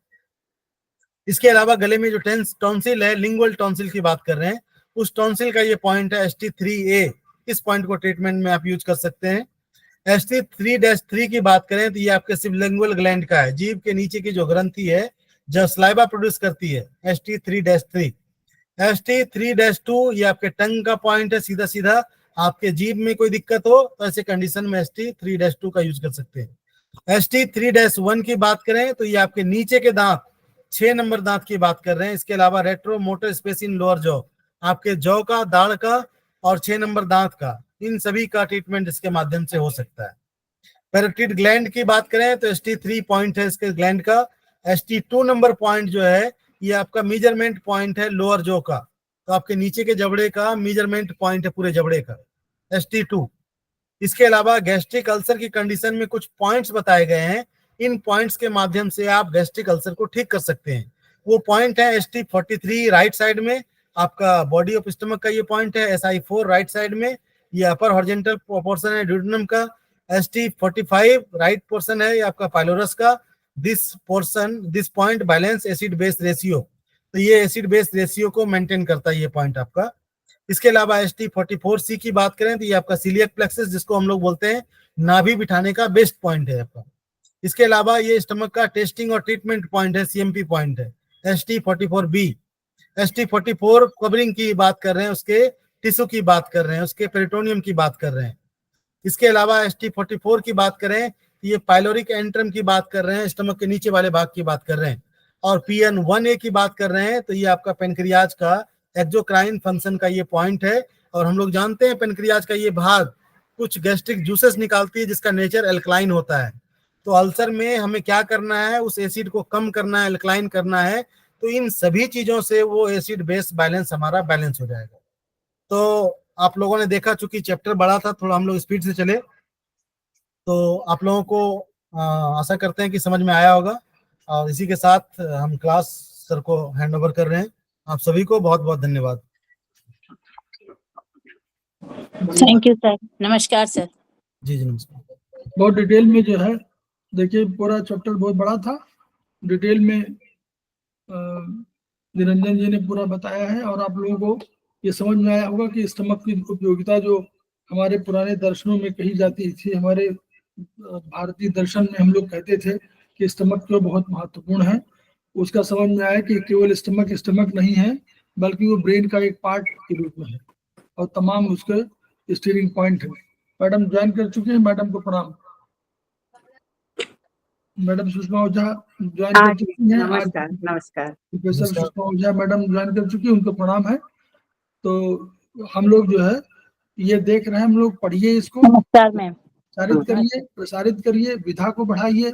इसके अलावा गले में जो टॉन्सिल है, लिंगुअल टॉन्सिल की बात कर रहे हैं, उस टॉन्सिल का ये पॉइंट है ST3A। इस पॉइंट को ट्रीटमेंट में आप यूज कर सकते हैं। ST3-3 की बात करें तो ये आपके सबलिंगुअल ग्लैंड का है, जीभ के नीचे की जो ग्रंथि है जो स्लाइवा प्रोड्यूस करती है, ST3-3। ST3-2 ये आपके टंग का पॉइंट है, सीधा सीधा आपके जीभ में कोई दिक्कत हो तो ऐसे कंडीशन में ST3-2 का यूज कर सकते हैं। ST3-1 की बात करें तो ये आपके नीचे के दांत 6 नंबर दांत की बात कर रहे हैं। इसके अलावा retro motor space in lower jaw, आपके जॉ का, दाढ़ का और 6 नंबर दांत का, इन सभी का ट्रीटमेंट इसके माध्यम से हो सकता है। पैरोटिड ग्लैंड की बात करें तो ST3 पॉइंट है इसके ग्लैंड का। ST2 नंबर पॉइंट जो है ये आपका मेजरमेंट पॉइंट है लोअर जॉ का, तो आपके नीचे के जबड़े का मेजरमेंट पॉइंट है पूरे जबड़े का, ST2। इसके अलावा गैस्ट्रिक अल्सर की कंडीशन में कुछ पॉइंट्स बताए गए हैं, इन पॉइंट्स के माध्यम से आप गैस्ट्रिक अल्सर को ठीक कर सकते हैं। वो पॉइंट है ST43 राइट साइड में, आपका बॉडी ऑफ स्टमक का ये पॉइंट है। SI4 राइट साइड में, ये अपर हॉरिजॉन्टल पोर्शन है ड्यूडेनम का। ST45 राइट पोर्शन है ये आपका पाइलोरस का। This point balance acid base ratio, तो ये एसिड बेस रेशियो को मेंटेन करता है ये पॉइंट आपका। इसके अलावा ST44C की बात करें तो ये आपका सीलियक प्लेक्सस, जिसको हम लोग बोलते हैं नाभि बिठाने का बेस्ट पॉइंट है आपका। इसके अलावा ये स्टमक का टेस्टिंग और ट्रीटमेंट पॉइंट है, CMP पॉइंट है, ST44B। ST44 कवरिंग की बात कर रहे हैं, उसके टिश्यू की बात कर रहे हैं, उसके पेरिटोनियम की बात कर रहे हैं। इसके अलावा ST44 की बात करें तो ये पाइलोरिक एंट्रम की बात कर रहे हैं, स्टमक के नीचे वाले भाग की बात कर रहे हैं। और PN1A की बात कर रहे हैं तो ये आपका पेनक्रियाज का एक्सोक्राइन फंक्शन का ये पॉइंट है। और हम लोग जानते हैं पेनक्रियाज का ये भाग कुछ गैस्ट्रिक जूसेस निकालती है जिसका नेचर एल्कलाइन होता है। तो अल्सर में हमें क्या करना है, उस एसिड को कम करना है, एल्कलाइन करना है। तो इन सभी चीजों से वो एसिड बेस बैलेंस हमारा बैलेंस हो जाएगा। तो आप लोगों ने देखा, चूंकि चैप्टर बड़ा था, थोड़ा हम लोग स्पीड से चले, तो आप लोगों को आशा करते हैं कि समझ में आया होगा। और इसी के साथ हम क्लास सर को हैंड ओवर कर रहे हैं। आप सभी को बहुत बहुत धन्यवाद। Thank you sir. नमस्कार सर। जी जी नमस्कार। बहुत डिटेल में जो है, देखिए पूरा चैप्टर बहुत बड़ा था, डिटेल में निरंजन जी ने पूरा बताया है, और आप लोगों को ये समझ में आया होगा कि स्टमक की उपयोगिता जो हमारे पुराने दर्शनों में कही जाती थी, हमारे भारतीय दर्शन में हम लोग कहते थे कि स्टमक जो बहुत महत्वपूर्ण है, उसका समझ में आया कि केवल स्टमक स्टमक नहीं है, बल्कि वो ब्रेन का एक पार्ट के रूप में है, और तमाम उसके स्टीयरिंग पॉइंट है। मैडम ज्वाइन कर चुके हैं, मैडम को प्रणाम। मैडम सुषमा ओझा ज्वाइन कर चुकी हैं आज। नमस्कार नमस्कार। प्रोफेसर सुषमा ओझा मैडम ज्वाइन कर चुकी है, उनको प्रणाम है। तो हम लोग जो है ये देख रहे हैं, हम लोग पढ़िए इसको, नमस्कार मैम। प्रसारित करिए, प्रसारित करिए, विधा को बढ़ाइए,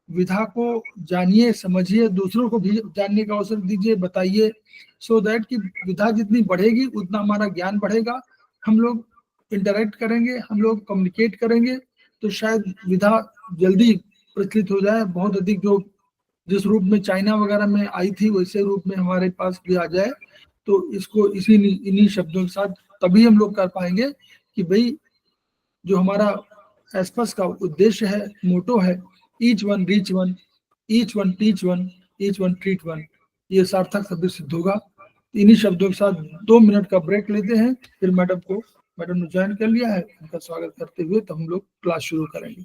विधा को जानिए, समझिए, दूसरों को भी जानने का अवसर दीजिए, बताइए, सो दैट कि विधा जितनी बढ़ेगी उतना हमारा ज्ञान बढ़ेगा। हम लोग इंटरेक्ट करेंगे, हम लोग कम्युनिकेट करेंगे, तो शायद विधा जल्दी प्रचलित हो जाए, बहुत अधिक, जो जिस रूप में चाइना वगैरह में आई थी वैसे रूप में हमारे पास भी आ जाए। तो इसको इन्हीं शब्दों के साथ तभी हम लोग कर पाएंगे कि भाई जो हमारा एस्पस का उद्देश्य है, मोटो है, each one reach one, each one teach one, each one treat one, ये सार्थक साबित सिद्ध होगा। इन्हीं शब्दों के साथ 2 मिनट का ब्रेक लेते हैं, फिर मैडम ने ज्वाइन कर लिया है, उनका स्वागत करते हुए तो हम लोग क्लास शुरू करेंगे।